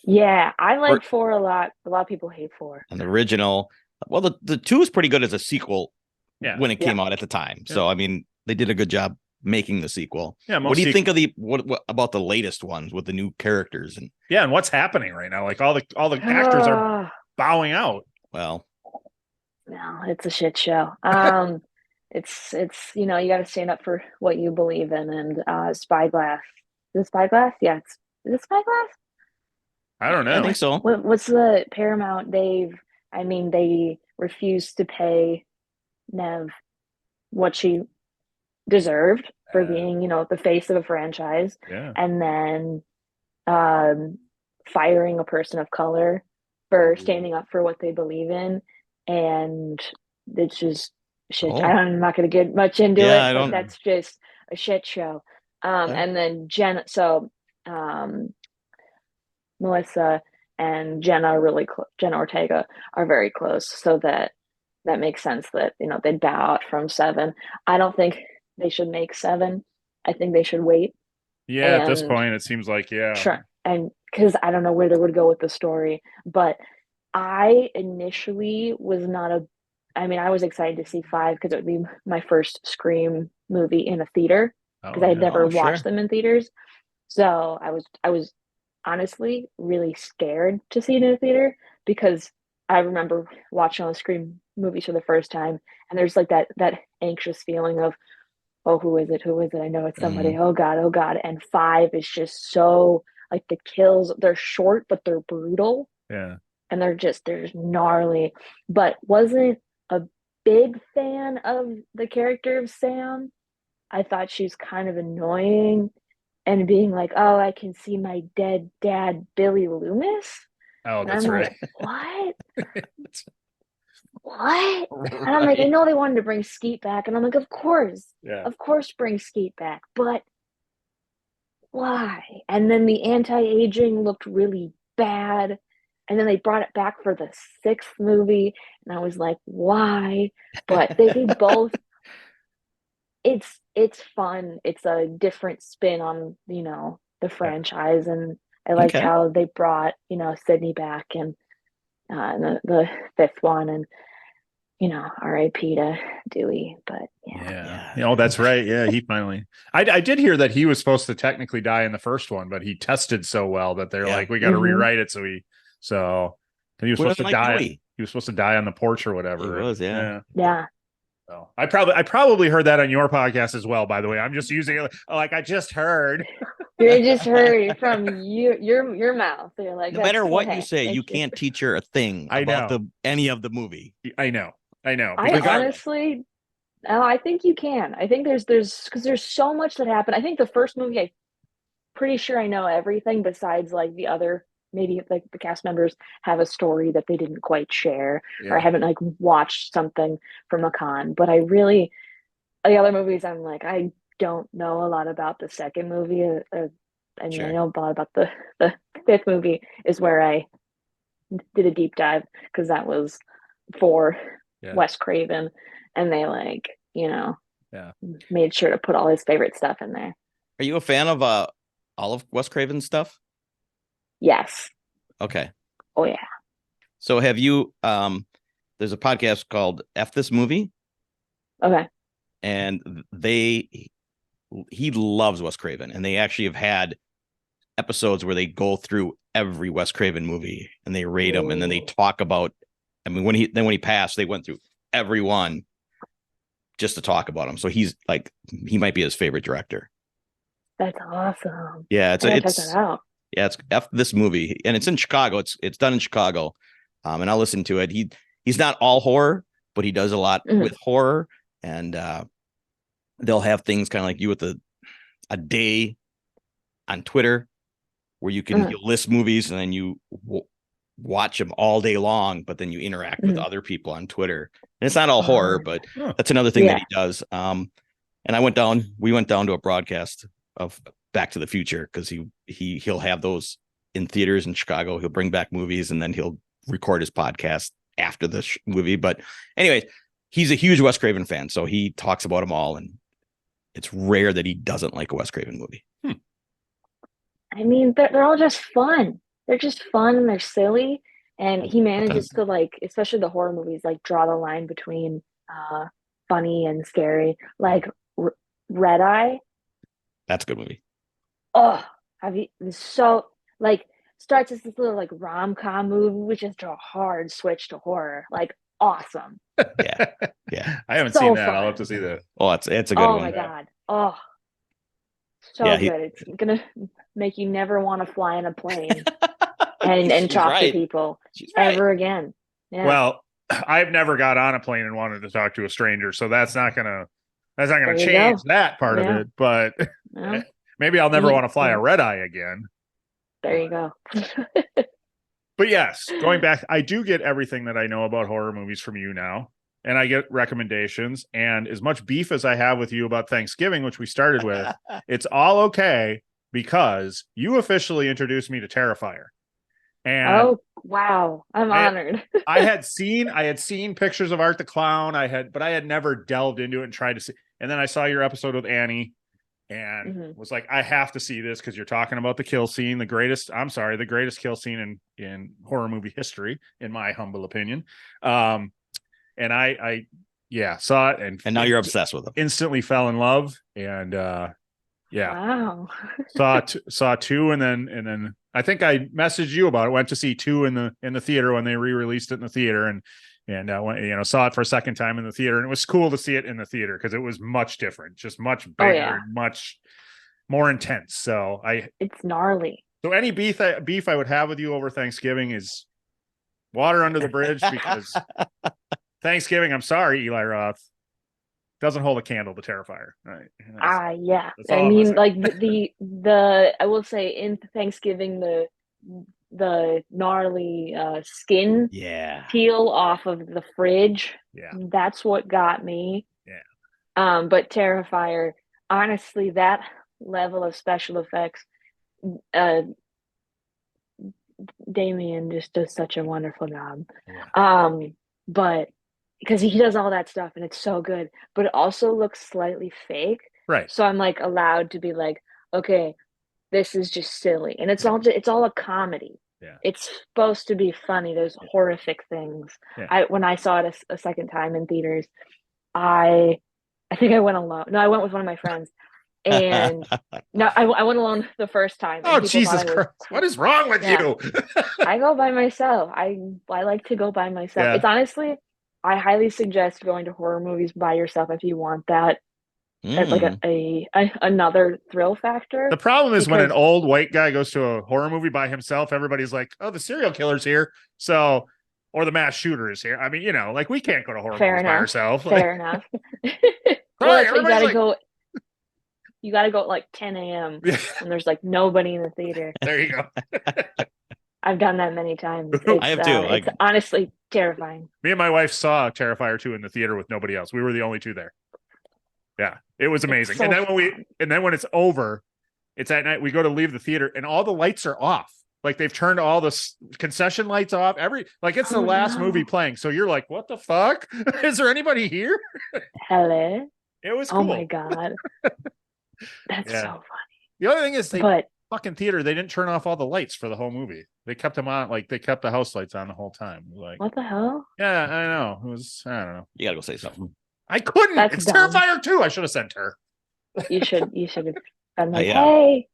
[SPEAKER 4] Yeah, I like 4 a lot. A lot of people hate 4.
[SPEAKER 3] And the original, well, the 2 is pretty good as a sequel when it came out at the time. So I mean, they did a good job making the sequel. Yeah. What do you think of what about the latest ones with the new characters and
[SPEAKER 2] and what's happening right now? Like all the actors are bowing out.
[SPEAKER 3] Well,
[SPEAKER 4] no, it's a shit show. It's you got to stand up for what you believe in. And Spyglass. Is it Spyglass? Yeah, is it Spyglass?
[SPEAKER 2] I don't know.
[SPEAKER 3] I think so.
[SPEAKER 4] What's the Paramount? They refused to pay Nev what she deserved for being, the face of a franchise.
[SPEAKER 2] Yeah.
[SPEAKER 4] And then firing a person of color for standing up for what they believe in. And it's just shit. I'm not going to get much into it, but that's just a shit show. And then Melissa and Jenna Jenna Ortega are very close. So that makes sense that, they'd bow out from 7. I don't think they should make 7. I think they should wait.
[SPEAKER 2] Yeah, at this point, it seems like,
[SPEAKER 4] Sure. And because I don't know where they would go with the story, but I initially was I was excited to see 5 because it would be my first Scream movie in a theater because I had never watched them in theaters. So I was honestly really scared to see it in a theater because I remember watching all the Scream movies for the first time, and there's like that anxious feeling of, oh, who is it? I know it's somebody. Oh God. And 5 is just so like the kills, they're short, but they're brutal.
[SPEAKER 2] Yeah.
[SPEAKER 4] And they're gnarly, but wasn't a big fan of the character of Sam. I thought she's kind of annoying and being like, oh, I can see my dead dad, Billy Loomis.
[SPEAKER 2] Oh, that's right.
[SPEAKER 4] Like, what? And I'm like, I know they wanted to bring Skeet back. And I'm like, of course bring Skeet back. But why? And then the anti-aging looked really bad. And then they brought it back for the 6th movie. And I was like, why? But they both, it's fun. It's a different spin on, the franchise. And I liked how they brought, Sydney back and the 5th one. And R.I.P. to Dewey, but
[SPEAKER 2] yeah. Oh, that's right. Yeah, he finally. I did hear that he was supposed to technically die in the first one, but he tested so well that they're like, we got to rewrite it. So he was supposed to die. Dewey. He was supposed to die on the porch or whatever.
[SPEAKER 3] He was, yeah.
[SPEAKER 2] So I probably heard that on your podcast as well. By the way, I'm just using it like I just heard.
[SPEAKER 4] You just heard from your mouth. You're like,
[SPEAKER 3] no matter what you say, you can't teach her a thing about any of the movie.
[SPEAKER 2] I know.
[SPEAKER 4] I honestly, I think you can. I think there's because there's so much that happened. I think the first movie, I'm pretty sure I know everything besides like the other. Maybe like the cast members have a story that they didn't quite share, or I haven't like watched something from a con. But the other movies, I'm like, I don't know a lot about the second movie. I know a lot about the 5th movie is where I did a deep dive because that was for Wes Craven, and they made sure to put all his favorite stuff in there.
[SPEAKER 3] Are you a fan of all of Wes Craven's stuff?
[SPEAKER 4] Yes.
[SPEAKER 3] Okay.
[SPEAKER 4] Oh yeah.
[SPEAKER 3] So have you there's a podcast called F This Movie.
[SPEAKER 4] Okay.
[SPEAKER 3] And he loves Wes Craven, and they actually have had episodes where they go through every Wes Craven movie and they rate them, and then they talk about, I mean, when he passed, they went through every one just to talk about him. So he's like, he might be his favorite director.
[SPEAKER 4] That's awesome.
[SPEAKER 3] Yeah,
[SPEAKER 4] I gotta check that out.
[SPEAKER 3] Yeah, it's this movie, and it's in Chicago. It's done in Chicago, and I'll listen to it. He's not all horror, but he does a lot with horror, and they'll have things kind of like you with a day on Twitter where you can you'll list movies and then you watch them all day long, but then you interact with other people on Twitter. And it's not all horror, but that's another thing that he does. And we went down to a broadcast of Back to the Future because he'll have those in theaters in Chicago. He'll bring back movies and then he'll record his podcast after the movie. But anyway, he's a huge Wes Craven fan, so he talks about them all, and it's rare that he doesn't like a Wes Craven movie.
[SPEAKER 4] I mean, they're all just fun. They're just fun and they're silly. And he manages to, like, especially the horror movies, like draw the line between funny and scary. Like Red Eye.
[SPEAKER 3] That's a good movie.
[SPEAKER 4] Oh, so like starts as this little like rom-com movie, which is a hard switch to horror. Like awesome.
[SPEAKER 3] Yeah.
[SPEAKER 2] I haven't
[SPEAKER 4] So
[SPEAKER 2] seen that.
[SPEAKER 4] fun.
[SPEAKER 2] I'll have to see that.
[SPEAKER 3] Oh, it's a good
[SPEAKER 4] Oh
[SPEAKER 3] one.
[SPEAKER 4] my God. Oh, so good. It's gonna make you never want to fly in a plane and talk to people ever again. Yeah.
[SPEAKER 2] Well, I've never got on a plane and wanted to talk to a stranger, so that's not gonna change that part of it. But maybe I'll never want to fly a red eye again.
[SPEAKER 4] There you go.
[SPEAKER 2] But yes, going back, I do get everything that I know about horror movies from you now. And I get recommendations, and as much beef as I have with you about Thanksgiving, which we started with, it's all okay because you officially introduced me to Terrifier. And
[SPEAKER 4] wow, I'm honored.
[SPEAKER 2] I had seen pictures of Art the Clown. But I had never delved into it and tried to see. And then I saw your episode with Annie, and was like, I have to see this because you're talking about the kill scene, the greatest kill scene in horror movie history, in my humble opinion. And I saw it, and
[SPEAKER 3] now you're obsessed with them.
[SPEAKER 2] Instantly fell in love, and
[SPEAKER 4] wow.
[SPEAKER 2] saw 2, and then I think I messaged you about it. Went to see 2 in the theater when they re-released it in the theater, and went, saw it for a second time in the theater, and it was cool to see it in the theater because it was much different, just much bigger, and much more intense. So
[SPEAKER 4] it's gnarly.
[SPEAKER 2] So any beef I would have with you over Thanksgiving is water under the bridge because. Thanksgiving, I'm sorry, Eli Roth, doesn't hold a candle to Terrifier. Right.
[SPEAKER 4] Yeah. I mean, like the I will say in Thanksgiving, the gnarly skin peel off of the fridge. Yeah. That's what got me. Yeah. But Terrifier, honestly, that level of special effects, Damien just does such a wonderful job. Yeah. But because he does all that stuff and it's so good, but it also looks slightly fake.
[SPEAKER 2] Right.
[SPEAKER 4] So I'm like allowed to be like, okay, this is just silly. And it's all a comedy. Yeah. It's supposed to be funny. There's horrific things. Yeah. When I saw it a second time in theaters, I think I went alone. No, I went with one of my friends. And no, I went alone the first time.
[SPEAKER 2] Oh, Jesus Christ. What is wrong with you?
[SPEAKER 4] I go by myself. I like to go by myself. Yeah. It's honestly, I highly suggest going to horror movies by yourself if you want that. Like another thrill factor.
[SPEAKER 2] The problem is when an old white guy goes to a horror movie by himself, everybody's like, oh, the serial killer's here. So, or the mass shooter is here. I mean, like we can't go to horror movies by ourselves.
[SPEAKER 4] Fair enough. Well, you got to go at like 10 a.m. and there's like nobody in the theater.
[SPEAKER 2] There you go.
[SPEAKER 4] I've done that many times.
[SPEAKER 3] I have too.
[SPEAKER 4] It's honestly terrifying.
[SPEAKER 2] Me and my wife saw Terrifier 2 in the theater with nobody else. We were the only two there. Yeah, it was amazing. So and then when it's over, it's at night. We go to leave the theater and all the lights are off. Like they've turned all the concession lights off. It's the last movie playing. So you're like, what the fuck? Is there anybody here?
[SPEAKER 4] Hello.
[SPEAKER 2] It was cool.
[SPEAKER 4] Oh my God. That's so funny.
[SPEAKER 2] The other thing is fucking theater, they didn't turn off all the lights for the whole movie. They kept them on, like they kept the house lights on the whole time. Like,
[SPEAKER 4] what the hell?
[SPEAKER 2] Yeah, I know. It was, I don't know.
[SPEAKER 3] You gotta go say something.
[SPEAKER 2] I couldn't. It's dumb. Terrifier 2. I should have sent her.
[SPEAKER 4] You should have been like, hey.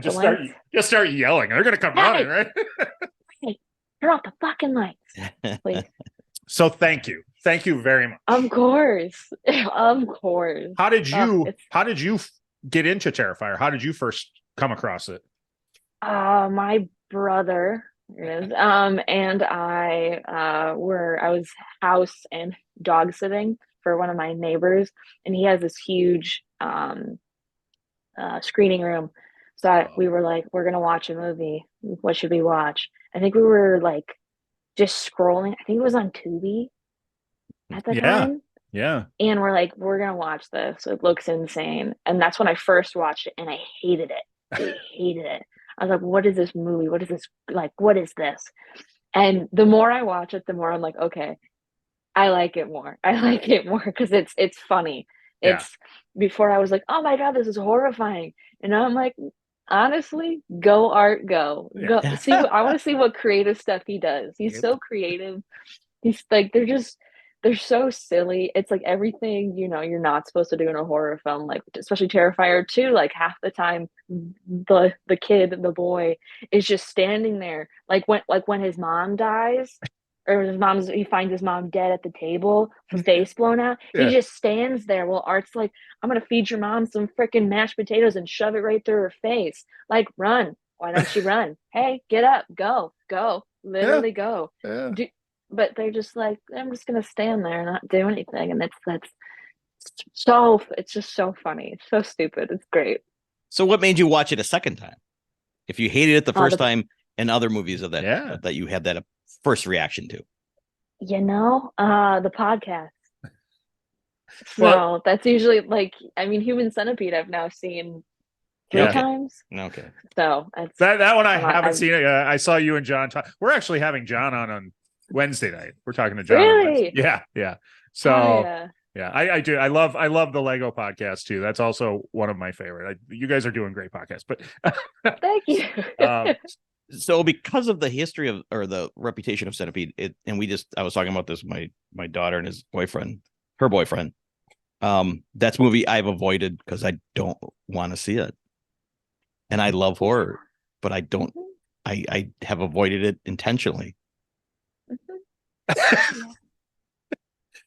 [SPEAKER 2] Just start yelling. They're gonna come running, right?
[SPEAKER 4] Hey, turn off the fucking lights, please.
[SPEAKER 2] So thank you. Thank you very much.
[SPEAKER 4] Of course. Of course.
[SPEAKER 2] How did you
[SPEAKER 4] It's
[SPEAKER 2] get into Terrifier? How did you first come across it?
[SPEAKER 4] my brother and I was house and dog sitting for one of my neighbors, and he has this huge screening room. So we were like, we're gonna watch a movie. What should we watch? I think we were like just scrolling. I think it was on Tubi at the time.
[SPEAKER 2] Yeah.
[SPEAKER 4] And we're like, we're gonna watch this. It looks insane. And that's when I first watched it, and I hated it. I hated it. I was like, what is this movie? What is this like? What is this? And the more I watch it, the more I'm like, okay, I like it more. I like it more because it's funny.
[SPEAKER 2] Yeah.
[SPEAKER 4] It's Before I was like, oh my God, this is horrifying. And now I'm like, honestly, go Art, go. Go
[SPEAKER 3] Yeah.
[SPEAKER 4] see I want to see what creative stuff he does. He's so creative. He's like they're so silly. It's like everything, you're not supposed to do in a horror film, like especially Terrifier 2, like half the time the kid, the boy, is just standing there. Like when his mom dies, or he finds his mom dead at the table, her face blown out.
[SPEAKER 2] Yeah.
[SPEAKER 4] He just stands there while Art's like, I'm gonna feed your mom some freaking mashed potatoes and shove it right through her face. Like, run. Why don't you run? Hey, get up, go, literally go.
[SPEAKER 2] Yeah.
[SPEAKER 4] But they're just like, I'm just gonna stand there and not do anything, and it's just so funny. It's so stupid. It's great.
[SPEAKER 3] So what made you watch it a second time? If you hated it the first
[SPEAKER 4] the-
[SPEAKER 3] time, and other movies of that that you had that first reaction to?
[SPEAKER 4] The podcast. So
[SPEAKER 2] Well,
[SPEAKER 4] that's usually like, I mean, Human Centipede I've now seen 3 times.
[SPEAKER 3] Okay.
[SPEAKER 4] So it's
[SPEAKER 2] that one I haven't seen it. I saw you and John talk. We're actually having John on Wednesday night. We're talking to John.
[SPEAKER 4] Really?
[SPEAKER 2] Yeah. So
[SPEAKER 4] oh, yeah.
[SPEAKER 2] I do. I love the Lego podcast too. That's also one of my favorite. You guys are doing great podcasts, but
[SPEAKER 4] Thank you.
[SPEAKER 3] So because of the history of, or the reputation of Centipede, I was talking about this with my daughter and her boyfriend. That's a movie I've avoided because I don't want to see it. And I love horror, but I don't, I have avoided it intentionally.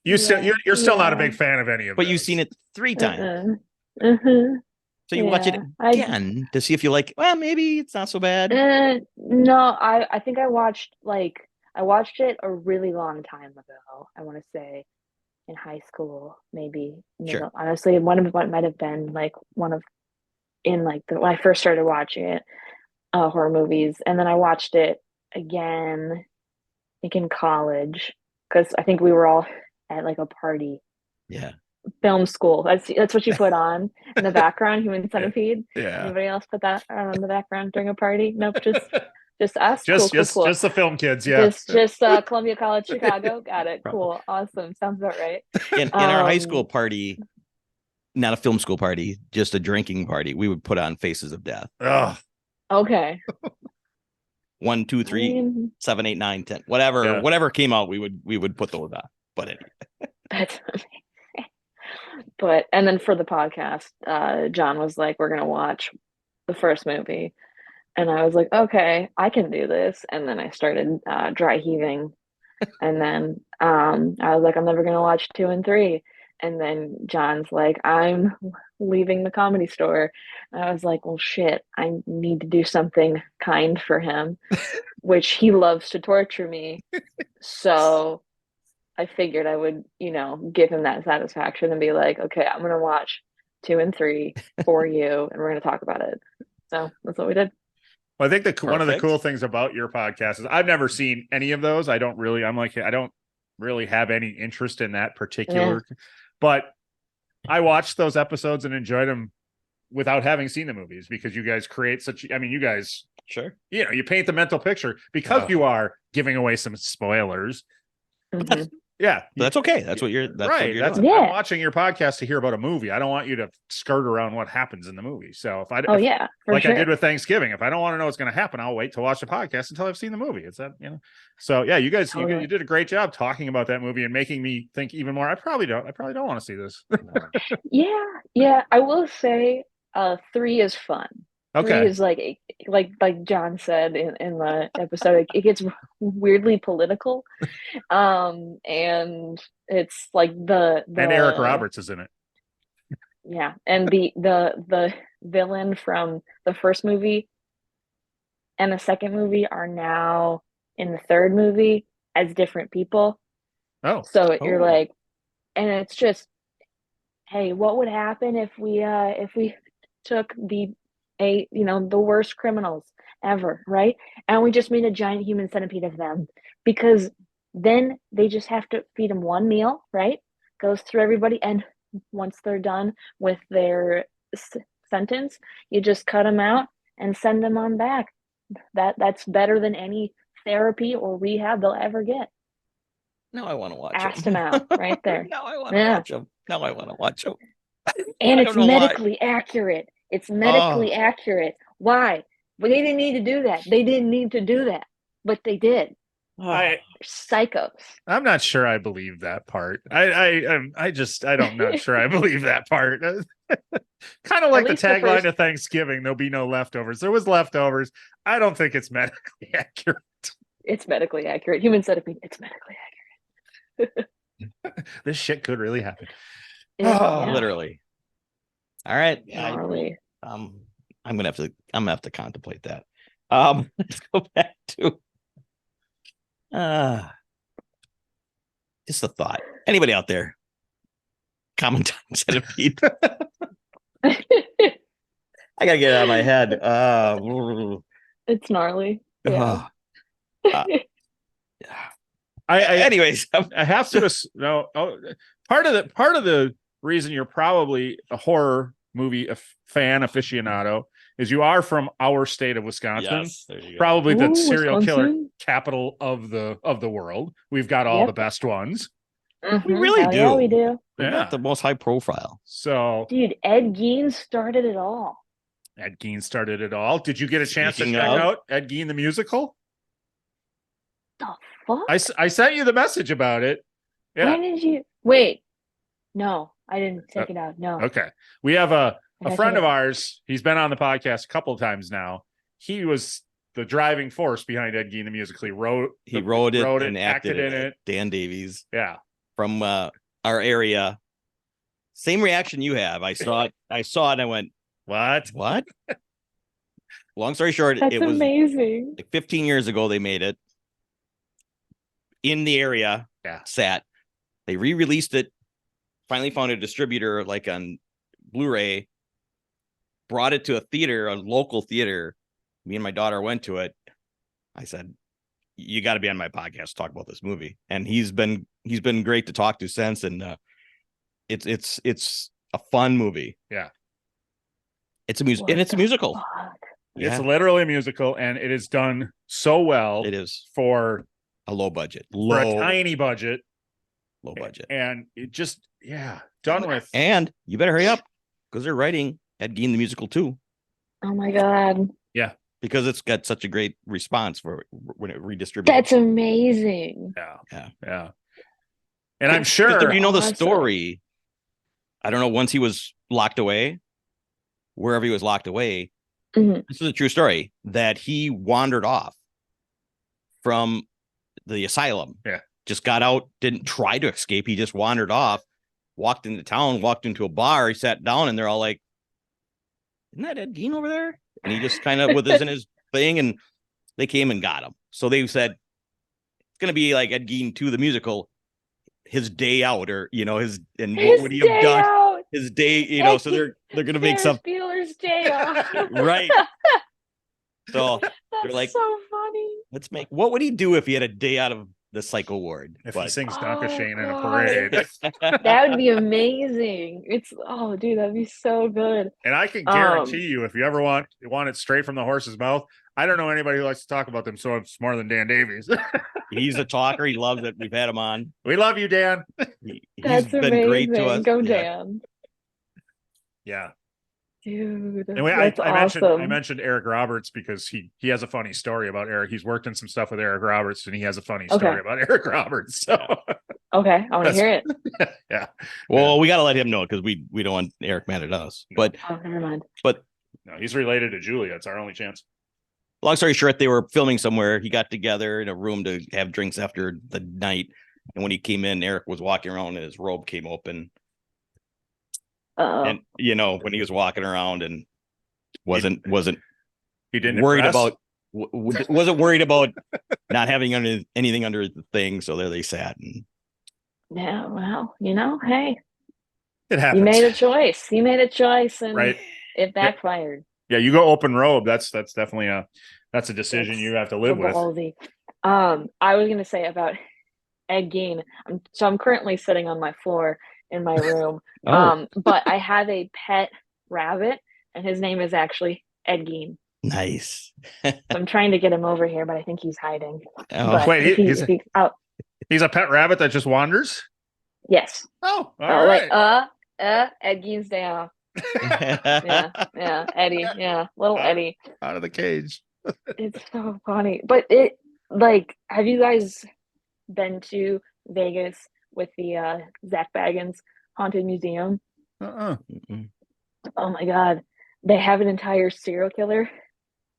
[SPEAKER 2] You're still not a big fan of any of
[SPEAKER 3] But
[SPEAKER 2] those.
[SPEAKER 3] you've seen it 3 times.
[SPEAKER 4] Uh-huh.
[SPEAKER 3] So you watch it again to see if you like, well, maybe it's not so bad.
[SPEAKER 4] No, I think I watched it a really long time ago. I want to say in high school, maybe.
[SPEAKER 3] Sure.
[SPEAKER 4] Honestly, one of what might have been like when I first started watching it, horror movies, and then I watched it again, I think in college, because I think we were all at like a party.
[SPEAKER 3] Yeah.
[SPEAKER 4] Film school. That's what you put on in the background. Human Centipede.
[SPEAKER 2] Yeah.
[SPEAKER 4] Anybody else put that on in the background during a party? Nope. Just us.
[SPEAKER 2] Just
[SPEAKER 4] Cool.
[SPEAKER 2] just the film kids. Yeah.
[SPEAKER 4] Just Columbia College, Chicago. Got it. Cool. Awesome. Sounds about right.
[SPEAKER 3] In our high school party, not a film school party, just a drinking party, we would put on Faces of Death.
[SPEAKER 2] Ugh.
[SPEAKER 4] Okay.
[SPEAKER 3] 1, 2, 3, 7, 8, 9, 10, whatever came out, we would put those on. But anyway.
[SPEAKER 4] That's amazing. And then for the podcast, John was like, we're gonna watch the first movie, and I was like, okay, I can do this. And then I started dry heaving, and then I was like, I'm never gonna watch 2 and 3. And then John's like, I'm leaving the Comedy Store. And I was like, well, shit, I need to do something kind for him, which he loves to torture me. So I figured I would, give him that satisfaction and be like, okay, I'm going to watch 2 and 3 for you, and we're going to talk about it. So that's what we did.
[SPEAKER 2] Well, I think one of the cool things about your podcast is I've never seen any of those. I don't really have any interest in that particular, but I watched those episodes and enjoyed them without having seen the movies, because you guys create you guys,
[SPEAKER 3] sure,
[SPEAKER 2] you paint the mental picture because you are giving away some spoilers.
[SPEAKER 4] Mm-hmm.
[SPEAKER 3] But that's okay. That's what you're
[SPEAKER 2] right.
[SPEAKER 3] Doing.
[SPEAKER 2] I'm watching your podcast to hear about a movie. I don't want you to skirt around what happens in the movie. So if I I did with Thanksgiving, if I don't want to know what's going to happen, I'll wait to watch the podcast until I've seen the movie. It's that, So yeah, you guys, you did a great job talking about that movie and making me think even more. I probably don't want to see this.
[SPEAKER 4] Yeah. I will say 3 is fun.
[SPEAKER 2] Okay.
[SPEAKER 4] is like John said in the episode, it gets weirdly political. And it's like
[SPEAKER 2] And Eric Roberts is in it.
[SPEAKER 4] yeah, and the villain from the first movie and the second movie are now in the third movie as different people.
[SPEAKER 2] Oh.
[SPEAKER 4] So you're
[SPEAKER 3] Oh.
[SPEAKER 4] like, and it's just, hey, what would happen if we took the worst criminals ever, right? And we just made a giant human centipede of them, because then they just have to feed them one meal, right? Goes through everybody, and once they're done with their sentence, you just cut them out and send them on back. That's better than any therapy or rehab they'll ever get.
[SPEAKER 3] Now I want to watch
[SPEAKER 4] Asked
[SPEAKER 3] them.
[SPEAKER 4] him out right there.
[SPEAKER 3] Now I want to
[SPEAKER 4] Yeah.
[SPEAKER 3] watch them. Now I want to watch them.
[SPEAKER 4] And
[SPEAKER 3] I
[SPEAKER 4] it's
[SPEAKER 3] don't know why.
[SPEAKER 4] medically accurate. It's medically accurate. Why? But they didn't need to do that. They didn't need to do that, but they did. They're psychos.
[SPEAKER 2] I'm not sure I believe that part. I'm not sure I believe that part. Kind of like the
[SPEAKER 4] least the
[SPEAKER 2] tagline
[SPEAKER 4] first-
[SPEAKER 2] of Thanksgiving, there'll be no leftovers. There was leftovers. I don't think it's medically accurate.
[SPEAKER 4] It's medically accurate. Human centipede, it's medically accurate.
[SPEAKER 2] This shit could really happen.
[SPEAKER 4] Yeah.
[SPEAKER 3] Literally. All right.
[SPEAKER 4] Gnarly.
[SPEAKER 3] I'm gonna have to contemplate that. Let's go back to just a thought. Anybody out there? Comment on centipede. I gotta get it out of my head.
[SPEAKER 4] It's gnarly. Yeah.
[SPEAKER 3] Anyways,
[SPEAKER 2] I have to no. Part of the reason you're probably a horror movie fan aficionado is you are from our state of Wisconsin.
[SPEAKER 3] yes, there you go.
[SPEAKER 2] Probably the
[SPEAKER 4] Ooh,
[SPEAKER 2] serial killer
[SPEAKER 4] Wisconsin.
[SPEAKER 2] capital of the world. We've got all the best ones.
[SPEAKER 3] We really do.
[SPEAKER 4] Yeah, we do.
[SPEAKER 3] We got the most high profile.
[SPEAKER 2] So
[SPEAKER 4] Dude, Ed Gein started it all.
[SPEAKER 2] Ed Gein started it all. Did you get a chance
[SPEAKER 3] Speaking
[SPEAKER 2] to check
[SPEAKER 3] of-
[SPEAKER 2] out Ed Gein the musical?
[SPEAKER 4] The fuck?
[SPEAKER 2] I sent you the message about it. Yeah.
[SPEAKER 4] When did you wait? No, I didn't check it out. No.
[SPEAKER 2] Okay. We have a
[SPEAKER 4] gotta
[SPEAKER 2] friend
[SPEAKER 4] check
[SPEAKER 2] of
[SPEAKER 4] it out.
[SPEAKER 2] ours. He's been on the podcast a couple of times now. He was the driving force behind Ed Gein the musical. He wrote
[SPEAKER 3] it and acted in
[SPEAKER 2] it.
[SPEAKER 3] Dan Davies
[SPEAKER 2] Yeah.
[SPEAKER 3] from our area. Same reaction you have. I saw it. And I went,
[SPEAKER 2] What?
[SPEAKER 3] Long story short,
[SPEAKER 4] That's
[SPEAKER 3] it was
[SPEAKER 4] amazing.
[SPEAKER 3] like 15 years ago they made it in the area.
[SPEAKER 2] Yeah.
[SPEAKER 3] They re-released it, finally found a distributor like on Blu-ray, brought it to a theater, a local theater. Me and my daughter went to it. I said, you got to be on my podcast to talk about this movie. And he's been great to talk to since. And it's a fun movie.
[SPEAKER 2] Yeah.
[SPEAKER 3] It's a musical.
[SPEAKER 4] Fuck.
[SPEAKER 2] It's literally a musical, and it is done so well.
[SPEAKER 3] It is
[SPEAKER 2] for
[SPEAKER 3] a low budget,
[SPEAKER 2] for a tiny budget.
[SPEAKER 3] Low budget.
[SPEAKER 2] And it just, done with.
[SPEAKER 3] And you better hurry up because they're writing Ed Gein the musical too.
[SPEAKER 4] Oh my god.
[SPEAKER 2] Yeah.
[SPEAKER 3] Because it's got such a great response for when it redistributes.
[SPEAKER 4] That's amazing.
[SPEAKER 2] Yeah. And I'm sure
[SPEAKER 3] you know the
[SPEAKER 4] Awesome.
[SPEAKER 3] story. I don't know, once he was locked away, wherever he was locked away,
[SPEAKER 4] Mhm.
[SPEAKER 3] this is a true story, that he wandered off from the asylum.
[SPEAKER 2] Yeah.
[SPEAKER 3] Just got out, didn't try to escape. He just wandered off, walked into town, walked into a bar. He sat down and they're all like, isn't that Ed Gein over there? And he just kind of was in his thing, and they came and got him. So they said, it's going to be like Ed Gein 2, the musical, his day out, or, what would he have done?
[SPEAKER 4] Out.
[SPEAKER 3] His day, so they're going to make
[SPEAKER 4] Ferris
[SPEAKER 3] some
[SPEAKER 4] Bueller's Day Off.
[SPEAKER 3] right. So
[SPEAKER 4] That's
[SPEAKER 3] they're like,
[SPEAKER 4] so funny.
[SPEAKER 3] what would he do if he had a day out of the psycho ward?
[SPEAKER 2] if he sings
[SPEAKER 4] Oh,
[SPEAKER 2] Donka Shane in a
[SPEAKER 4] God.
[SPEAKER 2] parade.
[SPEAKER 4] That would be amazing. Dude, that'd be so good.
[SPEAKER 2] And I can guarantee you, if you ever want it straight from the horse's mouth, I don't know anybody who likes to talk about themselves more than Dan Davies.
[SPEAKER 3] He's a talker. He loves it. We've had him on.
[SPEAKER 2] We love you, Dan.
[SPEAKER 3] He's
[SPEAKER 4] That's
[SPEAKER 3] been
[SPEAKER 4] amazing.
[SPEAKER 3] great to us.
[SPEAKER 4] Go
[SPEAKER 3] Yeah.
[SPEAKER 4] Dan.
[SPEAKER 2] Yeah.
[SPEAKER 4] Dude,
[SPEAKER 2] And
[SPEAKER 4] that's
[SPEAKER 2] I
[SPEAKER 4] awesome.
[SPEAKER 2] mentioned Eric Roberts because he has a funny story about Eric. He's worked in some stuff with Eric Roberts, and he has a funny story about Eric Roberts. So
[SPEAKER 4] Okay, I want to hear it.
[SPEAKER 2] yeah.
[SPEAKER 3] Well, we got to let him know because we don't want Eric mad at us. But
[SPEAKER 4] Oh, never mind.
[SPEAKER 2] No, he's related to Julia. It's our only chance.
[SPEAKER 3] Long story short, they were filming somewhere. He got together in a room to have drinks after the night. And when he came in, Eric was walking around and his robe came open. And when he was walking around and wasn't
[SPEAKER 2] he didn't
[SPEAKER 3] worried
[SPEAKER 2] impress?
[SPEAKER 3] wasn't worried about not having anything under the thing. So there they sat. And
[SPEAKER 4] Yeah, well, hey,
[SPEAKER 2] It happens.
[SPEAKER 4] you made a choice, and
[SPEAKER 2] right.
[SPEAKER 4] it backfired.
[SPEAKER 2] Yeah, you go open robe. That's definitely a decision you have to live with.
[SPEAKER 4] Ballsy. I was gonna say about Ed Gein. I'm currently sitting on my floor in my room. But I have a pet rabbit, and his name is actually Ed Gein.
[SPEAKER 3] Nice.
[SPEAKER 4] So I'm trying to get him over here, but I think he's hiding.
[SPEAKER 2] Oh, wait, he's
[SPEAKER 4] out.
[SPEAKER 2] He's a pet rabbit that just wanders?
[SPEAKER 4] Yes.
[SPEAKER 2] Oh, all right.
[SPEAKER 4] Ed Gein's day off. yeah, Eddie. Yeah, little Eddie.
[SPEAKER 2] Out of the cage.
[SPEAKER 4] It's so funny. But have you guys been to Vegas with the Zach Baggins Haunted Museum?
[SPEAKER 2] Uh-uh.
[SPEAKER 4] Oh my God. They have an entire serial killer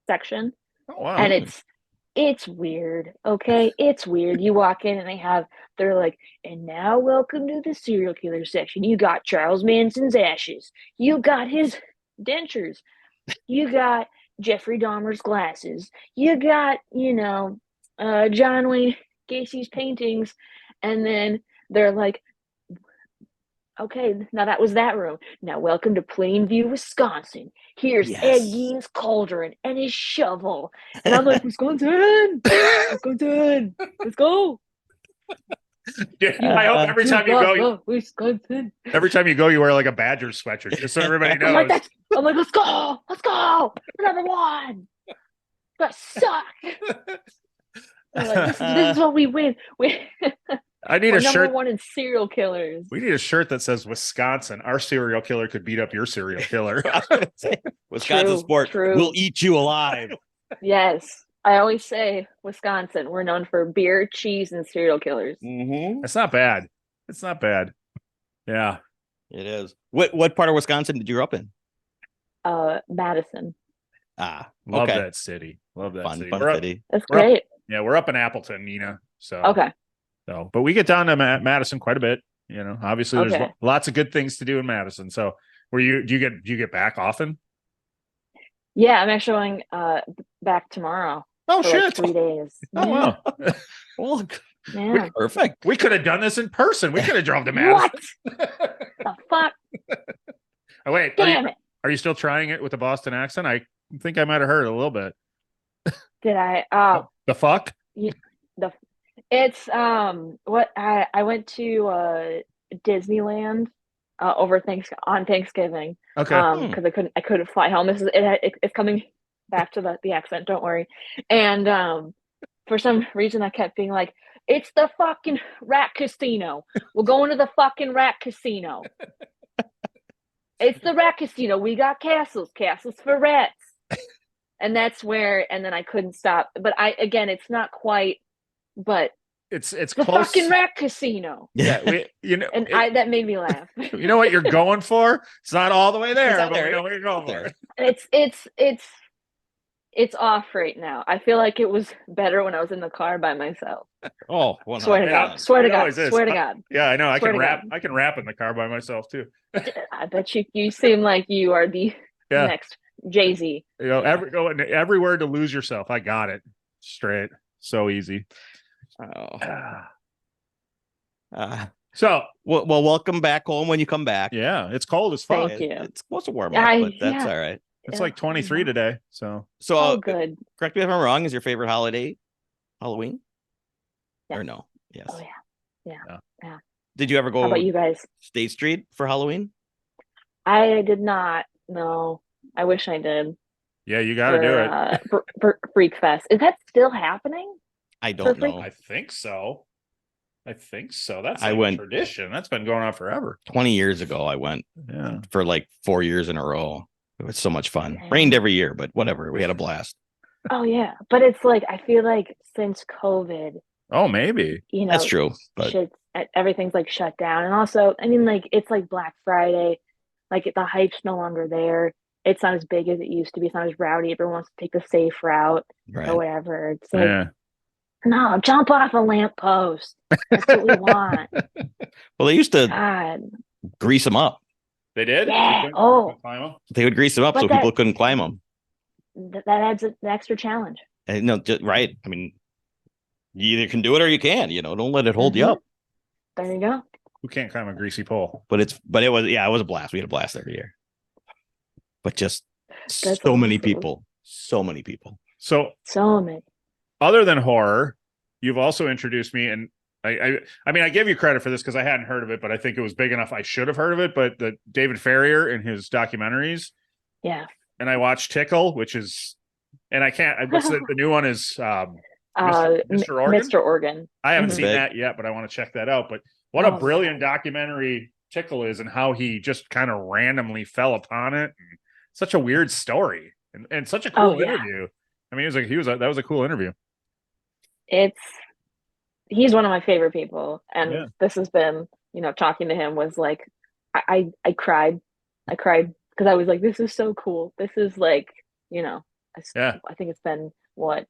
[SPEAKER 4] section.
[SPEAKER 2] Oh, wow.
[SPEAKER 4] And it's weird. Okay. It's weird. You walk in and they're like, and now welcome to the serial killer section. You got Charles Manson's ashes. You got his dentures. You got Jeffrey Dahmer's glasses. You got, John Wayne Gacy's paintings. And then they're like, okay, now that was that room. Now welcome to Plainview, Wisconsin. Here's Ed Gein's cauldron and his shovel. And I'm like, Wisconsin, let's go.
[SPEAKER 2] Yeah, I hope every time you go,
[SPEAKER 4] Wisconsin.
[SPEAKER 2] Every time you go, you wear like a Badgers sweatshirt, just so everybody knows.
[SPEAKER 4] I'm like, let's go, we're number one. That suck. Like, this is what we win.
[SPEAKER 2] I need
[SPEAKER 4] We're
[SPEAKER 2] a shirt.
[SPEAKER 4] Number one in serial killers.
[SPEAKER 2] We need a shirt that says Wisconsin. Our serial killer could beat up your serial killer.
[SPEAKER 3] Wisconsin sport will eat you alive.
[SPEAKER 4] Yes. I always say Wisconsin. We're known for beer, cheese, and serial killers.
[SPEAKER 3] Mm-hmm.
[SPEAKER 2] That's not bad. It's not bad. Yeah.
[SPEAKER 3] It is. What part of Wisconsin did you grow up in?
[SPEAKER 4] Madison.
[SPEAKER 2] Love that city. Love that city.
[SPEAKER 3] Fun city.
[SPEAKER 4] That's great.
[SPEAKER 2] We're up in Appleton, Nina. So
[SPEAKER 4] okay.
[SPEAKER 2] So, but we get down to Madison quite a bit. Obviously there's lots of good things to do in Madison. So, do you get back often?
[SPEAKER 4] Yeah, I'm actually going back tomorrow.
[SPEAKER 2] Oh shit!
[SPEAKER 4] Like 3 days.
[SPEAKER 2] Oh wow!
[SPEAKER 3] Well,
[SPEAKER 4] yeah.
[SPEAKER 3] Perfect.
[SPEAKER 2] We could have done this in person. We could have drove to Madison.
[SPEAKER 4] What the fuck?
[SPEAKER 2] Oh wait,
[SPEAKER 4] damn it!
[SPEAKER 2] Are you still trying it with a Boston accent? I think I might have heard it a little bit.
[SPEAKER 4] Did I?
[SPEAKER 2] The fuck?
[SPEAKER 4] Yeah, it's what I went to Disneyland on Thanksgiving.
[SPEAKER 2] Okay.
[SPEAKER 4] Because I couldn't fly home. It's coming back to the accent. Don't worry. And for some reason I kept being like, it's the fucking rat casino. We're going to the fucking rat casino. It's the rat casino. We got castles for rats. And that's where. And then I couldn't stop. But it's not quite. But
[SPEAKER 2] it's
[SPEAKER 4] the
[SPEAKER 2] close.
[SPEAKER 4] Fucking rat casino.
[SPEAKER 2] Yeah,
[SPEAKER 4] that made me laugh.
[SPEAKER 2] You know what you're going for? It's not all the way there, but we know what you're going for.
[SPEAKER 4] It's off right now. I feel like it was better when I was in the car by myself.
[SPEAKER 3] Oh,
[SPEAKER 4] swear to God.
[SPEAKER 2] Yeah, I know. I can rap in the car by myself too.
[SPEAKER 4] I bet you seem like you are the next Jay-Z.
[SPEAKER 2] Every word to lose yourself. I got it straight. So easy. So
[SPEAKER 3] welcome back home when you come back.
[SPEAKER 2] Yeah, it's cold as fuck.
[SPEAKER 4] Thank you.
[SPEAKER 3] It's supposed to warm up, but that's all right.
[SPEAKER 2] It's like 23 today. So
[SPEAKER 4] good.
[SPEAKER 3] Correct me if I'm wrong. Is your favorite holiday Halloween?
[SPEAKER 4] Yes.
[SPEAKER 3] Or no? Yes.
[SPEAKER 4] Oh yeah.
[SPEAKER 3] Did you ever go?
[SPEAKER 4] How about you guys?
[SPEAKER 3] State Street for Halloween?
[SPEAKER 4] I did not. No, I wish I did.
[SPEAKER 2] Yeah, you got to do it.
[SPEAKER 4] For Freak Fest. Is that still happening?
[SPEAKER 3] I don't know.
[SPEAKER 2] I think so. That's
[SPEAKER 3] a
[SPEAKER 2] tradition. That's been going on forever.
[SPEAKER 3] 20 years ago, I went for like 4 years in a row. It was so much fun. Rained every year, but whatever. We had a blast.
[SPEAKER 4] Oh, yeah. But it's like, I feel like since COVID.
[SPEAKER 2] Oh, maybe.
[SPEAKER 3] That's true. But
[SPEAKER 4] everything's like shut down. And also, I mean, like, it's like Black Friday. Like, the hype's no longer there. it's not as big as it used to be. It's not as rowdy. Everyone wants to take the safe route or whatever. It's like,
[SPEAKER 2] Yeah.
[SPEAKER 4] no, jump off a lamppost. That's what we want.
[SPEAKER 3] Well, they used to
[SPEAKER 4] God.
[SPEAKER 3] grease them up.
[SPEAKER 2] They did?
[SPEAKER 4] Yeah.
[SPEAKER 2] You
[SPEAKER 4] Oh,
[SPEAKER 2] climb 'em?
[SPEAKER 3] They would grease them up
[SPEAKER 4] But
[SPEAKER 3] so
[SPEAKER 4] that-
[SPEAKER 3] people couldn't climb them.
[SPEAKER 4] that adds an extra challenge.
[SPEAKER 3] And, no, right. I mean, you either can do it or you can't. Don't let it hold you
[SPEAKER 4] Mhm.
[SPEAKER 3] up.
[SPEAKER 4] There you go.
[SPEAKER 2] Who can't climb a greasy pole?
[SPEAKER 3] But it was a blast. We had a blast every year. But just
[SPEAKER 4] That's
[SPEAKER 3] so many
[SPEAKER 4] awesome.
[SPEAKER 3] people. So many people.
[SPEAKER 2] So
[SPEAKER 4] So many.
[SPEAKER 2] other than horror, you've also introduced me, and I mean, I give you credit for this because I hadn't heard of it, but I think it was big enough I should have heard of it. But the David Farrier and his documentaries,
[SPEAKER 4] Yeah.
[SPEAKER 2] and I watched Tickle, which is, and I can't. What's the new one is Mr. Organ.
[SPEAKER 4] Mr. Organ.
[SPEAKER 2] I haven't
[SPEAKER 4] Mhm.
[SPEAKER 2] seen
[SPEAKER 3] Big.
[SPEAKER 2] that yet, but I want to check that out. But what a
[SPEAKER 4] Oh,
[SPEAKER 2] brilliant documentary Tickle is, and how he just kind of randomly fell upon it. And such a weird story, and such a cool
[SPEAKER 4] Oh, yeah.
[SPEAKER 2] interview. I mean, that was a cool interview.
[SPEAKER 4] He's one of my favorite people, and
[SPEAKER 2] Yeah.
[SPEAKER 4] this has been, talking to him was like, I cried because I was like, this is so cool. This is like,
[SPEAKER 2] Yeah.
[SPEAKER 4] I think it's been what,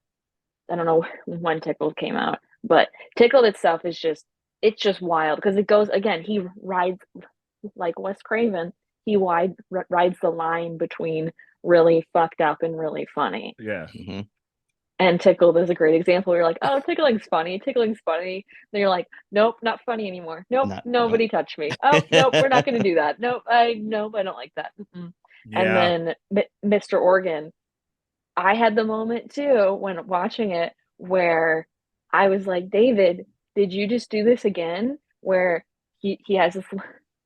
[SPEAKER 4] I don't know when Tickled came out, but Tickled itself it's just wild because it goes again. He rides like Wes Craven. He rides the line between really fucked up and really funny.
[SPEAKER 2] Yeah.
[SPEAKER 3] Mhm.
[SPEAKER 4] And Tickled is a great example. You're like, oh, tickling's funny. Then you're like, nope, not funny anymore. Nope,
[SPEAKER 3] Not-
[SPEAKER 4] nobody touch me. Oh, nope, we're not going to do that. Nope, I don't like that. Mm-mm. And
[SPEAKER 2] Yeah.
[SPEAKER 4] then Mr. Organ, I had the moment too when watching it where I was like, David, did you just do this again? Where he has this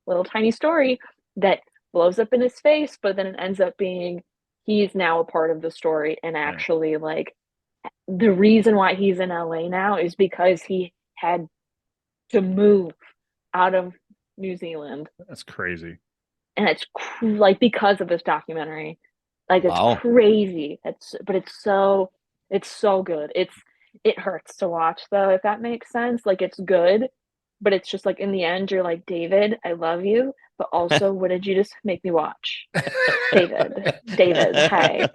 [SPEAKER 4] little tiny story that blows up in his face, but then it ends up being he's now a part of the story and actually like the reason why he's in LA now is because he had to move out of New Zealand,
[SPEAKER 2] That's crazy.
[SPEAKER 4] and it's like because of this documentary. Like it's
[SPEAKER 3] Wow.
[SPEAKER 4] crazy. It's so good. It hurts to watch though, if that makes sense. Like it's good, but it's just like in the end you're like, David, I love you, but also what did you just make me watch? David, hi.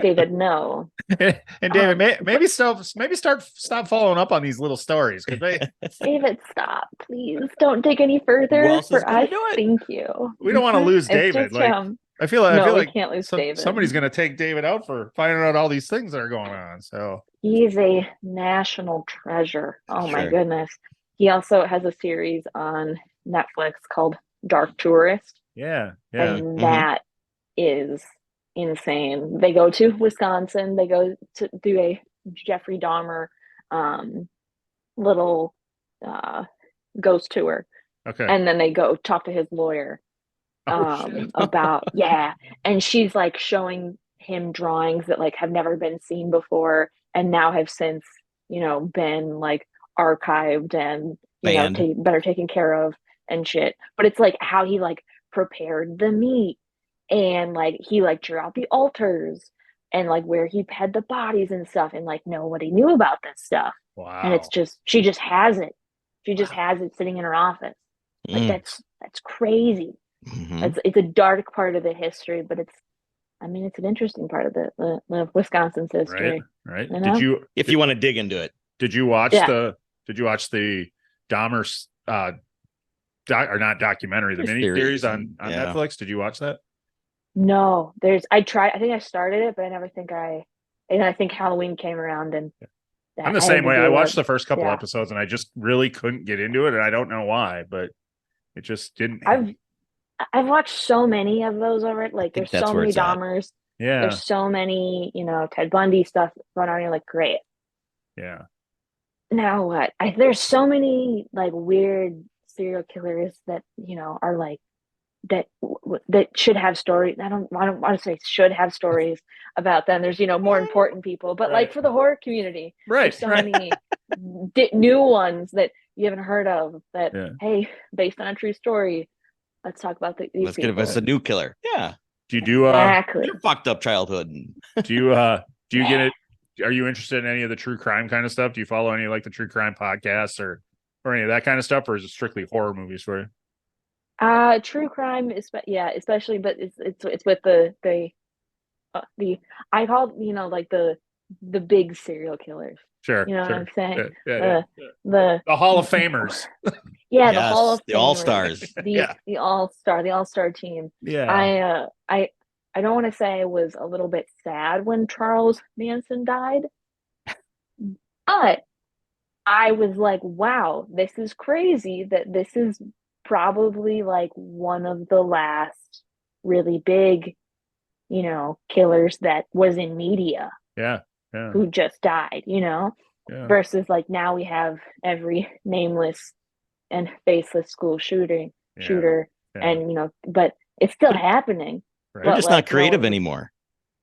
[SPEAKER 4] David, no.
[SPEAKER 2] And David, maybe stop following up on these little stories because
[SPEAKER 4] David, stop, please. Don't take any further
[SPEAKER 3] Who else is
[SPEAKER 4] for
[SPEAKER 3] gonna
[SPEAKER 4] us.
[SPEAKER 3] do it?
[SPEAKER 4] Thank you.
[SPEAKER 2] we don't want to lose
[SPEAKER 4] It's
[SPEAKER 2] David.
[SPEAKER 4] just
[SPEAKER 2] Like
[SPEAKER 4] him.
[SPEAKER 2] I feel
[SPEAKER 4] No, we
[SPEAKER 2] like
[SPEAKER 4] can't lose David.
[SPEAKER 2] somebody's going to take David out for finding out all these things that are going on. So
[SPEAKER 4] He's a national treasure. Oh my
[SPEAKER 3] Sure.
[SPEAKER 4] goodness. He also has a series on Netflix called Dark Tourist,
[SPEAKER 2] yeah.
[SPEAKER 4] and that is insane. They go to Wisconsin. They go to do a Jeffrey Dahmer little ghost tour,
[SPEAKER 2] Okay.
[SPEAKER 4] and then they go talk to his lawyer
[SPEAKER 2] Shit.
[SPEAKER 4] about and she's like showing him drawings that like have never been seen before and now have since been like archived and
[SPEAKER 3] Banned.
[SPEAKER 4] better taken care of and shit, but it's like how he like prepared the meat and like he like drew out the altars and like where he had the bodies and stuff, and like nobody knew about this stuff.
[SPEAKER 2] Wow.
[SPEAKER 4] And it's just she just has it sitting in her office. Like that's crazy.
[SPEAKER 3] Mhm.
[SPEAKER 4] It's a dark part of the history, but it's an interesting part of the Wisconsin's history.
[SPEAKER 2] Right.
[SPEAKER 4] You know?
[SPEAKER 3] If you want to dig into it.
[SPEAKER 2] Did you watch
[SPEAKER 4] Yeah.
[SPEAKER 2] the Dahmer's not documentary, the
[SPEAKER 3] There's
[SPEAKER 2] mini
[SPEAKER 3] theories
[SPEAKER 2] series on
[SPEAKER 3] yeah.
[SPEAKER 2] Netflix? Did you watch that?
[SPEAKER 4] No, I think I started it, but I think Halloween came around and
[SPEAKER 2] I'm the
[SPEAKER 4] I had
[SPEAKER 2] same
[SPEAKER 4] to
[SPEAKER 2] way.
[SPEAKER 4] do
[SPEAKER 2] I watched
[SPEAKER 4] it.
[SPEAKER 2] the first couple
[SPEAKER 4] Yeah.
[SPEAKER 2] episodes and I just really couldn't get into it, and I don't know why, but it just didn't.
[SPEAKER 4] I've watched so many of those already. Like
[SPEAKER 3] think
[SPEAKER 4] there's
[SPEAKER 3] that's
[SPEAKER 4] so
[SPEAKER 3] where
[SPEAKER 4] many
[SPEAKER 3] it's at.
[SPEAKER 4] Dahmers.
[SPEAKER 2] Yeah.
[SPEAKER 4] There's so many, Ted Bundy stuff going on. You're like, great.
[SPEAKER 2] Yeah.
[SPEAKER 4] Now what? There's so many like weird serial killers that are like that should have stories. I don't want to say should have stories about them. There's more important people, but like for the horror community,
[SPEAKER 2] Right.
[SPEAKER 4] there's so many new ones that you haven't heard of. That hey, based on a true story, let's talk about these
[SPEAKER 3] Let's
[SPEAKER 4] people.
[SPEAKER 3] give us a new killer. Yeah.
[SPEAKER 2] Do you do
[SPEAKER 4] exactly?
[SPEAKER 3] Your fucked up childhood.
[SPEAKER 2] Do you get it? Are you interested in any of the true crime kind of stuff? Do you follow any like the true crime podcasts or any of that kind of stuff, or is it strictly horror movies for you?
[SPEAKER 4] True crime is especially, but it's with the I call, like the big serial killers.
[SPEAKER 2] Sure,
[SPEAKER 4] You know what
[SPEAKER 2] sure.
[SPEAKER 4] I'm saying?
[SPEAKER 2] The Hall of Famers.
[SPEAKER 4] Yeah, the Hall
[SPEAKER 3] Yes,
[SPEAKER 4] of
[SPEAKER 3] the All
[SPEAKER 4] Famers,
[SPEAKER 3] Stars.
[SPEAKER 4] the All-Star team.
[SPEAKER 2] Yeah.
[SPEAKER 4] I don't want to say I was a little bit sad when Charles Manson died, but I was like, wow, this is crazy that this is probably like one of the last really big, killers that was in media
[SPEAKER 2] Yeah. Yeah.
[SPEAKER 4] who just died,
[SPEAKER 2] Yeah.
[SPEAKER 4] versus like now we have every nameless and faceless school shooter,
[SPEAKER 2] Yeah.
[SPEAKER 4] and but it's still happening.
[SPEAKER 2] Right.
[SPEAKER 3] They're
[SPEAKER 4] But
[SPEAKER 3] just
[SPEAKER 4] like,
[SPEAKER 3] not creative
[SPEAKER 4] no,
[SPEAKER 3] anymore.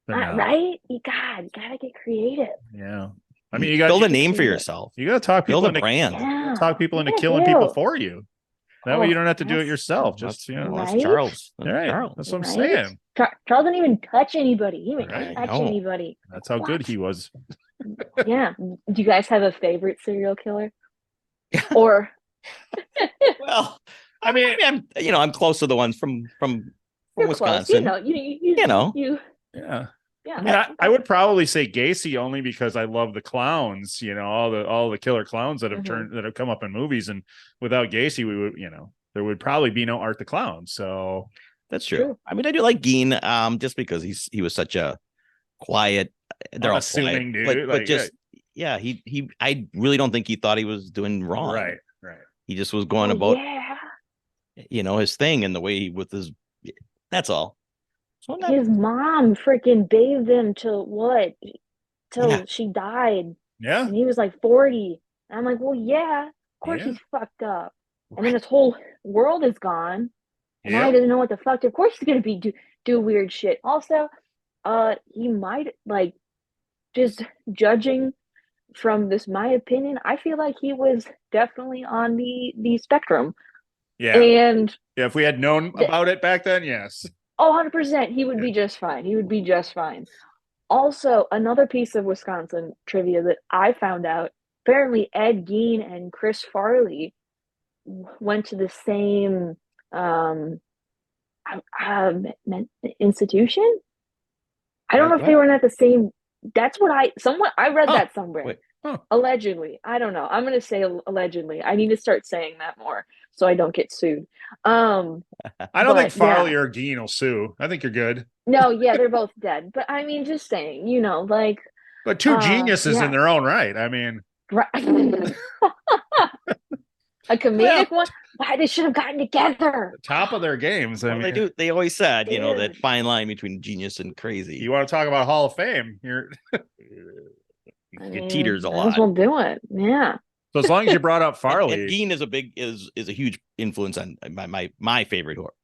[SPEAKER 2] They're not.
[SPEAKER 4] right? You gotta get creative.
[SPEAKER 2] Yeah. I mean, you got
[SPEAKER 3] Build a
[SPEAKER 4] Gotta get
[SPEAKER 3] name for
[SPEAKER 4] creative.
[SPEAKER 3] yourself.
[SPEAKER 2] You got to talk
[SPEAKER 3] Build
[SPEAKER 2] people
[SPEAKER 3] a
[SPEAKER 2] into
[SPEAKER 3] brand.
[SPEAKER 4] Yeah,
[SPEAKER 2] talk people into
[SPEAKER 4] yeah,
[SPEAKER 2] killing people
[SPEAKER 4] do.
[SPEAKER 2] for you. That way you don't have to do it
[SPEAKER 4] That's
[SPEAKER 2] yourself.
[SPEAKER 3] That's,
[SPEAKER 2] Just
[SPEAKER 3] well, that's
[SPEAKER 4] right.
[SPEAKER 3] Charles.
[SPEAKER 2] all
[SPEAKER 3] That's
[SPEAKER 2] right.
[SPEAKER 3] Charles.
[SPEAKER 2] That's what I'm
[SPEAKER 4] Right?
[SPEAKER 2] saying.
[SPEAKER 4] Charles didn't even touch anybody. He didn't
[SPEAKER 2] Right.
[SPEAKER 3] I
[SPEAKER 4] touch
[SPEAKER 3] know.
[SPEAKER 4] anybody.
[SPEAKER 2] That's how good
[SPEAKER 4] What?
[SPEAKER 2] he was.
[SPEAKER 4] Yeah. Do you guys have a favorite serial killer? Or
[SPEAKER 3] Well, I mean, I'm close to the ones from
[SPEAKER 4] you're close. You
[SPEAKER 3] Wisconsin.
[SPEAKER 4] know, you
[SPEAKER 2] Yeah.
[SPEAKER 4] yeah.
[SPEAKER 2] I mean, I would probably say Gacy only because I love the clowns, all the killer clowns that have come up in movies. And without Gacy, we would, there would probably be no Art the Clown. So
[SPEAKER 3] That's true. I mean, I do like Geen, just because he was such a quiet, they're all
[SPEAKER 2] unassuming
[SPEAKER 3] quiet,
[SPEAKER 2] dude.
[SPEAKER 3] but just he I really don't think he thought he was doing wrong.
[SPEAKER 2] Right.
[SPEAKER 3] He just was going about his thing and the way with his. That's all. So
[SPEAKER 4] His mom freaking bathed him till she died.
[SPEAKER 2] Yeah.
[SPEAKER 4] And he was like 40. And I'm like, well, yeah, of course he's fucked up. And then his whole world is gone. And now he doesn't know what the fuck. Of course he's gonna be do weird shit. Also, he might like, just judging from this my opinion, I feel like he was definitely on the spectrum.
[SPEAKER 2] Yeah.
[SPEAKER 4] And
[SPEAKER 2] if we had known about it back then, yes.
[SPEAKER 4] 100% he would be just fine. He would be just fine. Also, another piece of Wisconsin trivia that I found out, apparently Ed Gein and Chris Farley went to the same institution. I don't know if they were at the same. That's what I read that somewhere. Allegedly. I don't know. I'm going to say allegedly. I need to start saying that more so I don't get sued.
[SPEAKER 2] I don't think Farley or Gein will sue. I think you're good.
[SPEAKER 4] No, yeah, they're both dead. But I mean, just saying, like.
[SPEAKER 2] But two geniuses in their own right. I mean.
[SPEAKER 4] A comedic one? Why they should have gotten together.
[SPEAKER 2] The top of their games. I mean,
[SPEAKER 3] they do. They always said, that fine line between genius and crazy.
[SPEAKER 2] You want to talk about Hall of Fame?
[SPEAKER 3] It teeters a lot.
[SPEAKER 4] Might as well do it. Yeah.
[SPEAKER 2] So as long as you brought up Farley,
[SPEAKER 3] and Gein is a huge influence on my favorite horror.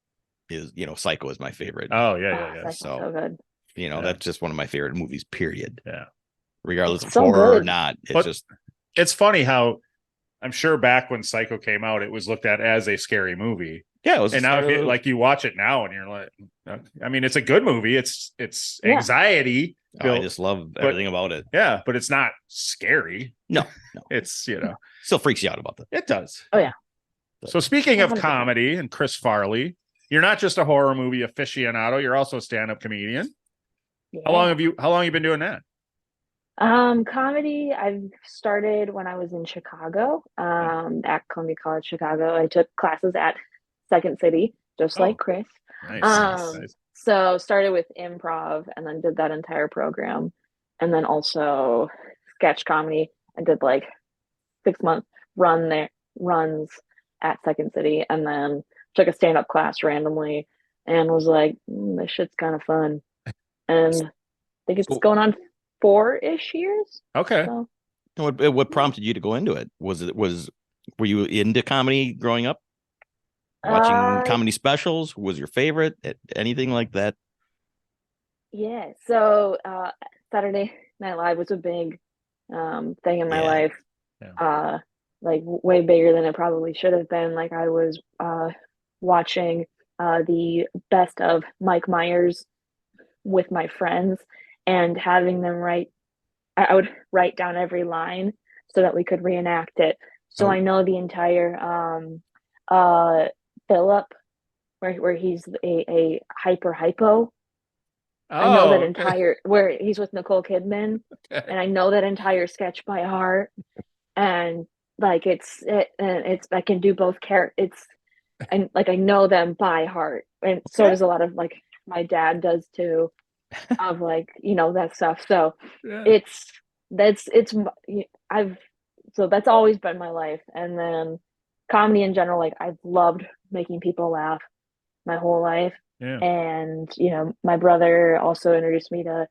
[SPEAKER 3] Psycho is my favorite.
[SPEAKER 2] Oh yeah.
[SPEAKER 4] So good.
[SPEAKER 3] That's just one of my favorite movies. Period.
[SPEAKER 2] Yeah.
[SPEAKER 3] Regardless of horror or not,
[SPEAKER 2] it's funny how I'm sure back when Psycho came out, it was looked at as a scary movie.
[SPEAKER 3] Yeah, it was.
[SPEAKER 2] And now, if you watch it now, and you're like, I mean, it's a good movie. It's anxiety.
[SPEAKER 3] I just love everything about it.
[SPEAKER 2] Yeah, but it's not scary.
[SPEAKER 3] No.
[SPEAKER 2] It's
[SPEAKER 3] still freaks you out about that.
[SPEAKER 2] It does.
[SPEAKER 4] Oh yeah.
[SPEAKER 2] So speaking 100%. Of comedy and Chris Farley, you're not just a horror movie aficionado. You're also a stand-up comedian. Yeah. How long have you been doing that?
[SPEAKER 4] Comedy, I've started when I was in Chicago, at Columbia College Chicago. I took classes at Second City, just like Chris.
[SPEAKER 2] Nice.
[SPEAKER 4] So started with improv and then did that entire program. And then also sketch comedy. I did like 6-month runs at Second City, and then took a stand-up class randomly and was like, this shit's kind of fun. And I think it's going on 4-ish years.
[SPEAKER 2] Okay.
[SPEAKER 4] So.
[SPEAKER 3] What prompted you to go into it? Were you into comedy growing up? Watching comedy specials was your favorite? Anything like that?
[SPEAKER 4] Yeah. So Saturday Night Live was a big thing in my life. Yeah. Like way bigger than it probably should have been. Like I was watching the best of Mike Myers with my friends and having them I would write down every line so that we could reenact it. So I know the entire Philip where he's a hypo. I know that
[SPEAKER 2] Oh, okay.
[SPEAKER 4] entire where he's with Nicole Kidman,
[SPEAKER 2] Okay.
[SPEAKER 4] and I know that entire sketch by heart. And like it's I can do both characters. And like I know them by heart, and so
[SPEAKER 2] Okay.
[SPEAKER 4] does a lot of like my dad does too, of like that stuff. So
[SPEAKER 2] Yeah.
[SPEAKER 4] it's it's I've so that's always been my life. And then comedy in general, like I've loved making people laugh my whole life.
[SPEAKER 2] Yeah.
[SPEAKER 4] And my brother also introduced me to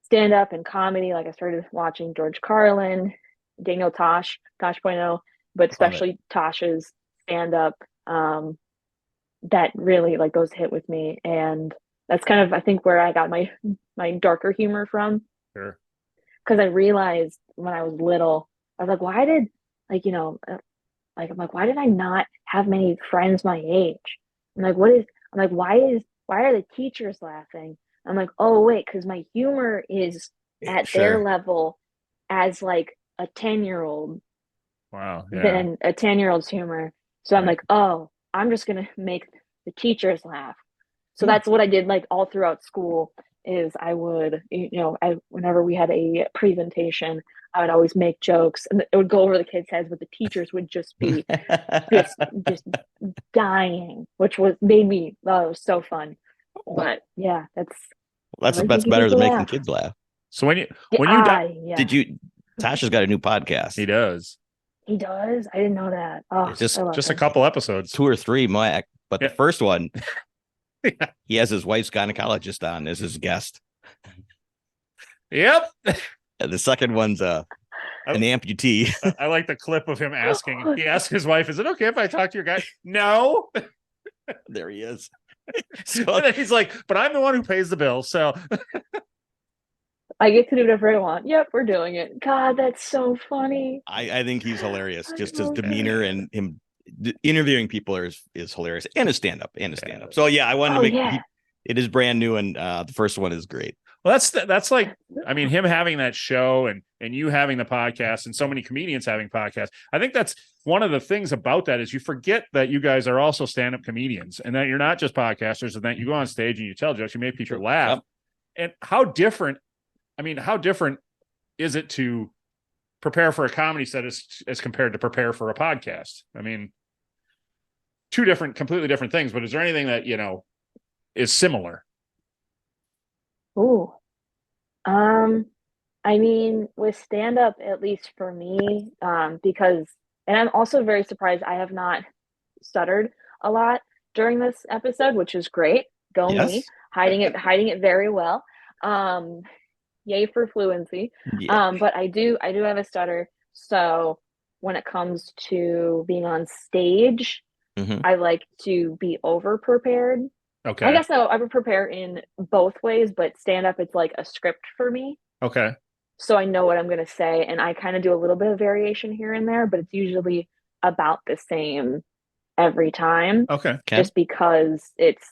[SPEAKER 4] stand up and comedy. Like I started watching George Carlin, Daniel Tosh.0, but
[SPEAKER 3] Love it.
[SPEAKER 4] especially Tosh's stand up. That really like goes hit with me, and that's kind of I think where I got my darker humor from,
[SPEAKER 2] Sure.
[SPEAKER 4] because I realized when I was little, I was like, why did like like I'm like, why did I not have many friends my age? I'm like, why are the teachers laughing? I'm like, oh wait, because my humor is at their
[SPEAKER 3] Sure.
[SPEAKER 4] level as like a 10-year-old
[SPEAKER 2] Wow. Yeah.
[SPEAKER 4] than a 10-year-old's humor. So I'm
[SPEAKER 2] Right.
[SPEAKER 4] like, oh, I'm just gonna make the teachers laugh. So
[SPEAKER 2] Yeah.
[SPEAKER 4] that's what I did like all throughout school is I would, whenever we had a presentation, I would always make jokes and it would go over the kids' heads, but the teachers would just be just dying, which was made me it was so fun. But yeah, I like
[SPEAKER 3] That's
[SPEAKER 4] making
[SPEAKER 3] better than
[SPEAKER 4] people
[SPEAKER 3] making
[SPEAKER 4] laugh.
[SPEAKER 3] kids laugh.
[SPEAKER 2] So when
[SPEAKER 4] Yeah,
[SPEAKER 2] you
[SPEAKER 4] yeah,
[SPEAKER 3] Did you? Tasha's got a new podcast.
[SPEAKER 2] he does
[SPEAKER 4] he does. I didn't know that. Oh,
[SPEAKER 3] It's just
[SPEAKER 4] I love
[SPEAKER 2] just a
[SPEAKER 4] him.
[SPEAKER 2] couple episodes.
[SPEAKER 3] 2 or 3, but
[SPEAKER 2] Yeah.
[SPEAKER 3] the first one,
[SPEAKER 2] Yeah.
[SPEAKER 3] he has his wife's gynecologist on as his guest.
[SPEAKER 2] Yep.
[SPEAKER 3] And the second one's an amputee.
[SPEAKER 2] I like the clip of him asking. He asked his wife, "Is it okay if I talk to your guy?" No.
[SPEAKER 3] There he is.
[SPEAKER 2] And then he's like, "But I'm the one who pays the bill." So
[SPEAKER 4] I get to do whatever I want. Yep, we're doing it. God, that's so funny.
[SPEAKER 3] I think he's hilarious. Just his
[SPEAKER 4] love
[SPEAKER 3] demeanor and him interviewing people is hilarious, and his stand up. So yeah, I wanted to make it is brand new, and the first one is great.
[SPEAKER 2] well, that's like, I mean, him having that show and you having the podcast and so many comedians having podcasts. I think that's one of the things about that is you forget that you guys are also stand-up comedians and that you're not just podcasters and that you go on stage and you tell jokes, you make people laugh. Yep. And how different is it to prepare for a comedy set as compared to prepare for a podcast? I mean, completely different things, but is there anything that, is similar?
[SPEAKER 4] Ooh. I mean, with stand up, at least for me, because, and I'm also very surprised I have not stuttered a lot during this episode, which is great. Go me, hiding it very well. Yay for fluency.
[SPEAKER 3] Yeah.
[SPEAKER 4] But I do have a stutter. So when it comes to being on stage, I like to be over prepared.
[SPEAKER 2] Okay.
[SPEAKER 4] I guess I would prepare in both ways, but stand up, it's like a script for me.
[SPEAKER 2] Okay.
[SPEAKER 4] So I know what I'm going to say, and I kind of do a little bit of variation here and there, but it's usually about the same every time.
[SPEAKER 2] Okay.
[SPEAKER 4] Just because it's,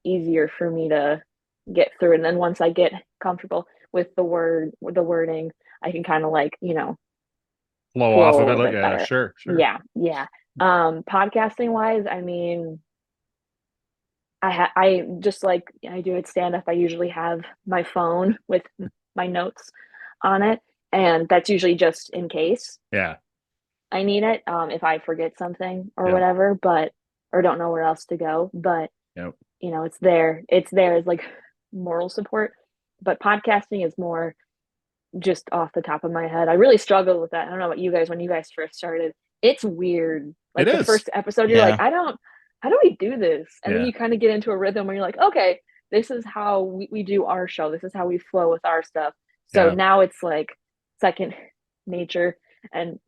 [SPEAKER 4] easier for me to get through. And then once I get comfortable with the wording, I can kind of like,
[SPEAKER 2] flow off of it. Like, yeah, sure.
[SPEAKER 4] Yeah. Podcasting wise, I mean, I just like I do at stand up, I usually have my phone with my notes on it, and that's usually just in case I need it, if I forget something or whatever, or don't know where else to go, but it's there as like moral support. But podcasting is more just off the top of my head. I really struggled with that. I don't know about you guys when you guys first started. It's weird. Like the first episode, you're like, how do we do this? And then you kind of get into a rhythm where you're like, okay, this is how we do our show. This is how we flow with our stuff. So now it's like second nature, and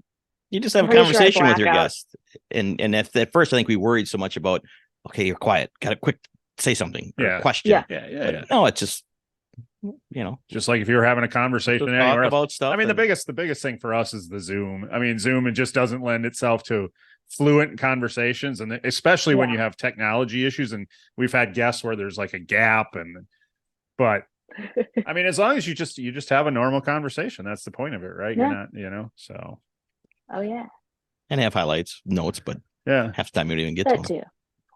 [SPEAKER 3] you just have a conversation with your guest. And at first, I think we worried so much about, okay, you're quiet, got to quick say something or question.
[SPEAKER 2] Yeah.
[SPEAKER 3] No, it's just,
[SPEAKER 2] just like if you were having a conversation anywhere
[SPEAKER 3] about stuff.
[SPEAKER 2] I mean, the biggest thing for us is the Zoom. I mean, Zoom, it just doesn't lend itself to fluent conversations, and especially when you have technology issues, and we've had guests where there's like a gap, but I mean, as long as you just have a normal conversation, that's the point of it, right? You're not, so.
[SPEAKER 4] Oh yeah.
[SPEAKER 3] And have highlights, notes, but half the time you don't even get
[SPEAKER 4] that
[SPEAKER 3] to them.
[SPEAKER 4] too.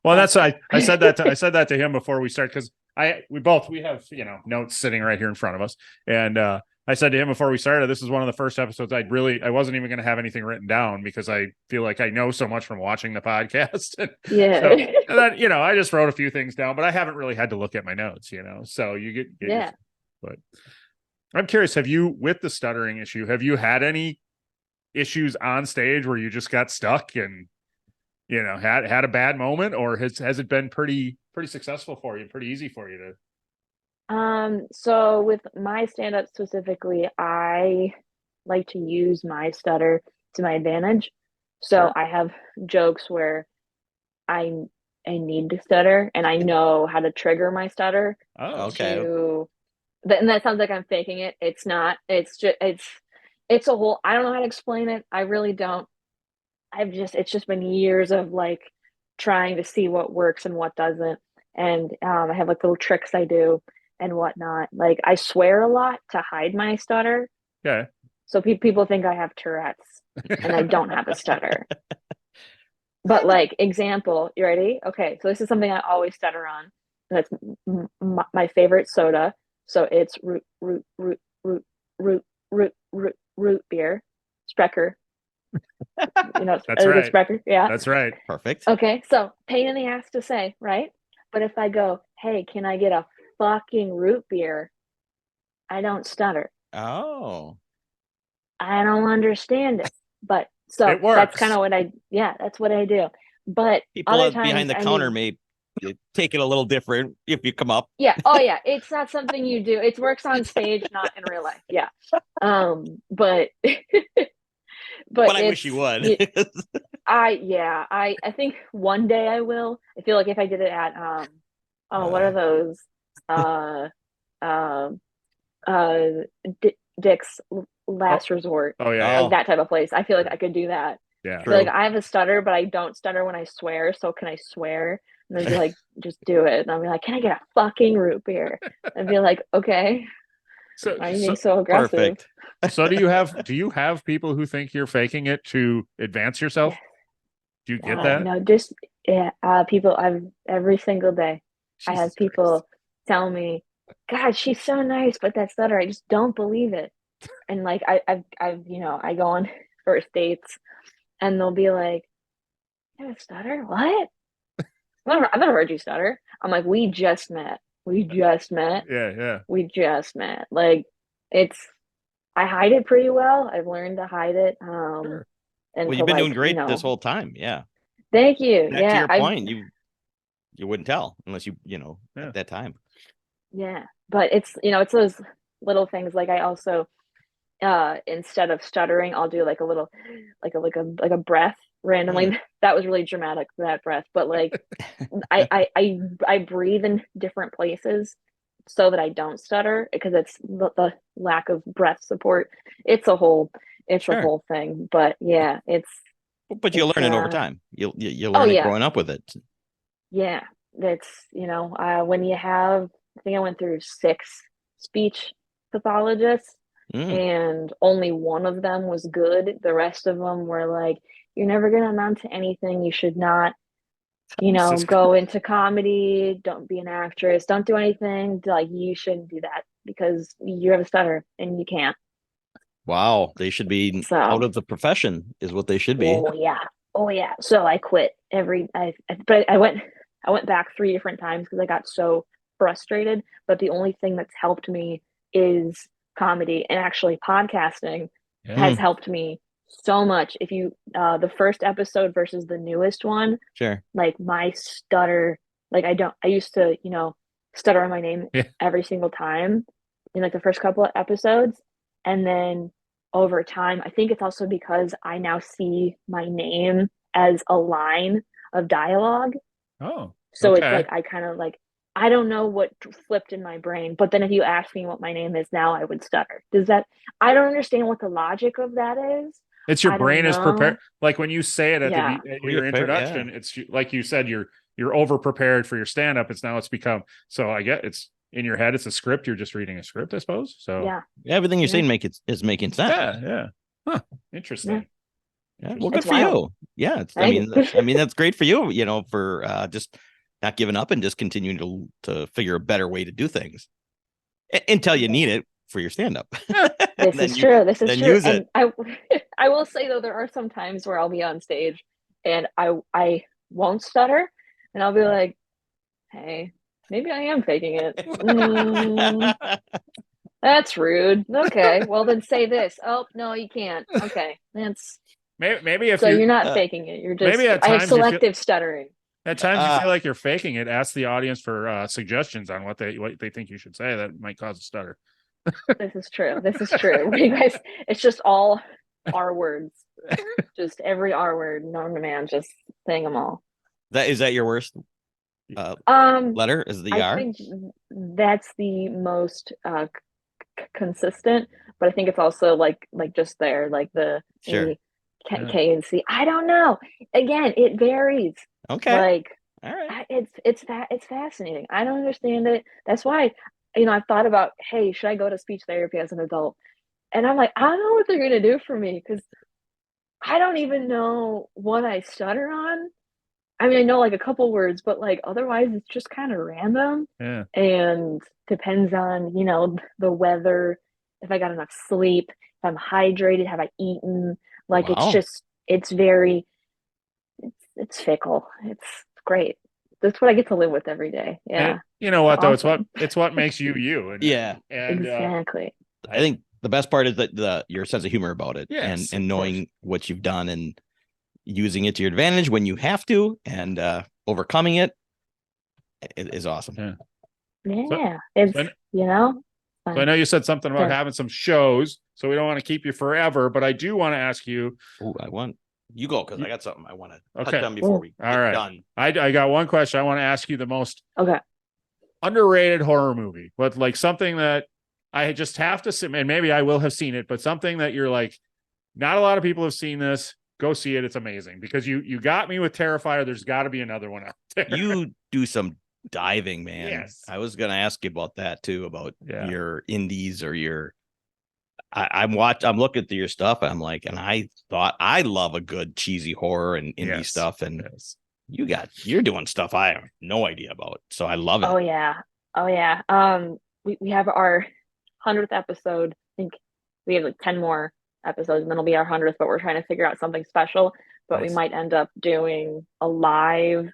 [SPEAKER 2] Well, that's I said that to him before we start, because we have, notes sitting right here in front of us. And I said to him before we started, this is one of the first episodes I wasn't even going to have anything written down because I feel like I know so much from watching the podcast.
[SPEAKER 4] Yeah.
[SPEAKER 2] So, and then, I just wrote a few things down, but I haven't really had to look at my notes, so you get
[SPEAKER 4] Yeah.
[SPEAKER 2] but I'm curious, with the stuttering issue, have you had any issues on stage where you just got stuck and, had a bad moment, or has it been pretty successful for you, pretty easy for you to?
[SPEAKER 4] So with my stand-up specifically, I like to use my stutter to my advantage. So
[SPEAKER 2] Sure.
[SPEAKER 4] I have jokes where I need to stutter and I know how to trigger my stutter.
[SPEAKER 2] Oh,
[SPEAKER 3] Okay.
[SPEAKER 4] And that sounds like I'm faking it. It's not. It's just it's a whole, I don't know how to explain it. I really don't. It's just been years of like trying to see what works and what doesn't. And I have like little tricks I do and whatnot. Like I swear a lot to hide my stutter.
[SPEAKER 2] okay.
[SPEAKER 4] So people think I have Tourette's and I don't have a stutter. But like example, you ready? Okay, so this is something I always stutter on. And that's my favorite soda. So it's root beer, Sprecher.
[SPEAKER 2] That's right.
[SPEAKER 4] Sprecher. Yeah.
[SPEAKER 2] That's right.
[SPEAKER 3] Perfect.
[SPEAKER 4] Okay, so pain in the ass to say, right? But if I go, hey, can I get a fucking root beer? I don't stutter.
[SPEAKER 3] Oh.
[SPEAKER 4] I don't understand it. But so
[SPEAKER 2] It works.
[SPEAKER 4] that's kind of that's what I do. But
[SPEAKER 3] People
[SPEAKER 4] other times,
[SPEAKER 3] behind the counter may take it a little different if you come up.
[SPEAKER 4] Yeah. Oh yeah. It's not something you do. It works on stage, not in real life. Yeah. But
[SPEAKER 3] But I wish you would.
[SPEAKER 4] I think one day I will. I feel like if I did it at what are those Dick's Last Resort,
[SPEAKER 2] Oh yeah.
[SPEAKER 4] like that type of place, I feel like I could do that.
[SPEAKER 2] Yeah.
[SPEAKER 4] I feel like I have a stutter, but I don't stutter when I swear. So can I swear? And they'd be like, just do it. And I'll be like, can I get a fucking root beer? I'd be like, okay.
[SPEAKER 2] So,
[SPEAKER 4] Why are you being so aggressive?
[SPEAKER 3] Perfect.
[SPEAKER 2] So do you have people who think you're faking it to advance yourself? Do you get that?
[SPEAKER 4] No, just people. Every single day, I have people tell me, "God, she's so nice, but that stutter, I just don't believe it." And like I've I go on first dates, and they'll be like, "You have a stutter? What? I've never heard you stutter." I'm like, "We just met. We just met.
[SPEAKER 2] Yeah.
[SPEAKER 4] We just met." Like I hide it pretty well. I've learned to hide it.
[SPEAKER 2] Sure.
[SPEAKER 4] And
[SPEAKER 3] Well, you've been doing great this whole time. Yeah.
[SPEAKER 4] Thank you.
[SPEAKER 3] Back to your point, you wouldn't tell unless you at that time.
[SPEAKER 4] Yeah. But it's it's those little things. Like I also instead of stuttering, I'll do like a little like a breath randomly. That was really dramatic, that breath. But like I breathe in different places so that I don't stutter because it's the lack of breath support. It's a whole thing. But yeah,
[SPEAKER 3] but you'll learn it over time. You'll learn it growing up with it.
[SPEAKER 4] Yeah, that's when you have, I think I went through 6 speech pathologists and only one of them was good. The rest of them were like, you're never going to amount to anything. You should not, go into comedy. Don't be an actress. Don't do anything. Like, you shouldn't do that because you have a stutter and you can't.
[SPEAKER 3] Wow, they should be out of the profession, is what they should be.
[SPEAKER 4] Oh yeah. So I quit but I went back 3 different times because I got so frustrated. But the only thing that's helped me is comedy, and actually podcasting has helped me so much. If you the first episode versus the newest one,
[SPEAKER 3] sure,
[SPEAKER 4] like my stutter, like I used to stutter on my name every single time in like the first couple of episodes, and then over time, I think it's also because I now see my name as a line of dialogue.
[SPEAKER 2] Oh,
[SPEAKER 4] so it's like I kind of like, I don't know what flipped in my brain, but then if you ask me what my name is now, I would stutter. I don't understand what the logic of that is.
[SPEAKER 2] It's your brain is prepared. Like when you say it at your introduction, it's like you said, you're over prepared for your stand up. It's become, so I get it's in your head. It's a script. You're just reading a script, I suppose. So
[SPEAKER 3] everything you're saying is making sense.
[SPEAKER 2] Yeah. Huh. Interesting.
[SPEAKER 3] Yeah. Well, good for you. Yeah. I mean, that's great for you, for just not giving up and just continuing to figure a better way to do things until you need it for your stand-up.
[SPEAKER 4] This is true. This is
[SPEAKER 3] then
[SPEAKER 4] true.
[SPEAKER 3] use it.
[SPEAKER 4] And I will say though, there are some times where I'll be on stage and I won't stutter, and I'll be like, "Hey, maybe I am faking it. That's rude. Okay, well then say this. Oh no, you can't. Okay, that's
[SPEAKER 2] Maybe if
[SPEAKER 4] so
[SPEAKER 2] you're
[SPEAKER 4] not faking it. You're just
[SPEAKER 2] maybe at
[SPEAKER 4] I have
[SPEAKER 2] times you feel,
[SPEAKER 4] selective stuttering.
[SPEAKER 2] at times you feel like you're faking it. Ask the audience for suggestions on what they think you should say that might cause a stutter.
[SPEAKER 4] This is true. This is true. You guys, it's just all R words. Just every R word known to man, just saying them all.
[SPEAKER 3] Is that your worst letter? Is the
[SPEAKER 4] I
[SPEAKER 3] R?
[SPEAKER 4] think that's the most consistent, but I think it's also like just there, like the
[SPEAKER 3] Sure.
[SPEAKER 4] K and C. I don't know. Again, it varies.
[SPEAKER 3] Okay.
[SPEAKER 4] Like,
[SPEAKER 3] all right.
[SPEAKER 4] it's fascinating. I don't understand it. That's why, I've thought about, hey, should I go to speech therapy as an adult? And I'm like, I don't know what they're gonna do for me because I don't even know what I stutter on. I mean, I know like a couple words, but like otherwise it's just kind of random.
[SPEAKER 2] Yeah.
[SPEAKER 4] And depends on, the weather, if I got enough sleep, if I'm hydrated, have I eaten? Like
[SPEAKER 3] Wow.
[SPEAKER 4] it's very it's fickle. It's great. That's what I get to live with every day. Yeah.
[SPEAKER 2] And you know what though?
[SPEAKER 4] Awesome.
[SPEAKER 2] It's what makes you you. And,
[SPEAKER 3] Yeah.
[SPEAKER 2] And
[SPEAKER 4] Exactly.
[SPEAKER 3] I think the best part is that your sense of humor about it,
[SPEAKER 2] Yes,
[SPEAKER 3] and knowing what you've done and using it to your advantage when you have to, and overcoming it is awesome.
[SPEAKER 4] Yeah.
[SPEAKER 2] So
[SPEAKER 4] It's
[SPEAKER 2] So I know you said something about
[SPEAKER 4] Sure.
[SPEAKER 2] having some shows, so we don't want to keep you forever, but I do want to ask you.
[SPEAKER 3] Oh, you go, because I got something I want to touch
[SPEAKER 2] Okay.
[SPEAKER 3] on before we
[SPEAKER 2] All
[SPEAKER 3] get
[SPEAKER 2] right.
[SPEAKER 3] done.
[SPEAKER 2] I got one question. I want to ask you the most
[SPEAKER 4] okay.
[SPEAKER 2] underrated horror movie, but like something that I just have to see, and maybe I will have seen it, but something that you're like, not a lot of people have seen this. Go see it. It's amazing because you got me with Terrifier. There's got to be another one out there.
[SPEAKER 3] You do some diving, man.
[SPEAKER 2] Yes.
[SPEAKER 3] I was gonna ask you about that too, about
[SPEAKER 2] Yeah.
[SPEAKER 3] your indies or your. I'm looking through your stuff. And I'm like, and I thought I love a good cheesy horror and indie
[SPEAKER 2] Yes.
[SPEAKER 3] stuff, and
[SPEAKER 2] Yes.
[SPEAKER 3] you're doing stuff I have no idea about, so I love it.
[SPEAKER 4] Oh yeah. We have our 100th episode. I think we have like 10 more episodes, and then it'll be our 100th. But we're trying to figure out something special. But
[SPEAKER 2] Nice.
[SPEAKER 4] we might end up doing a live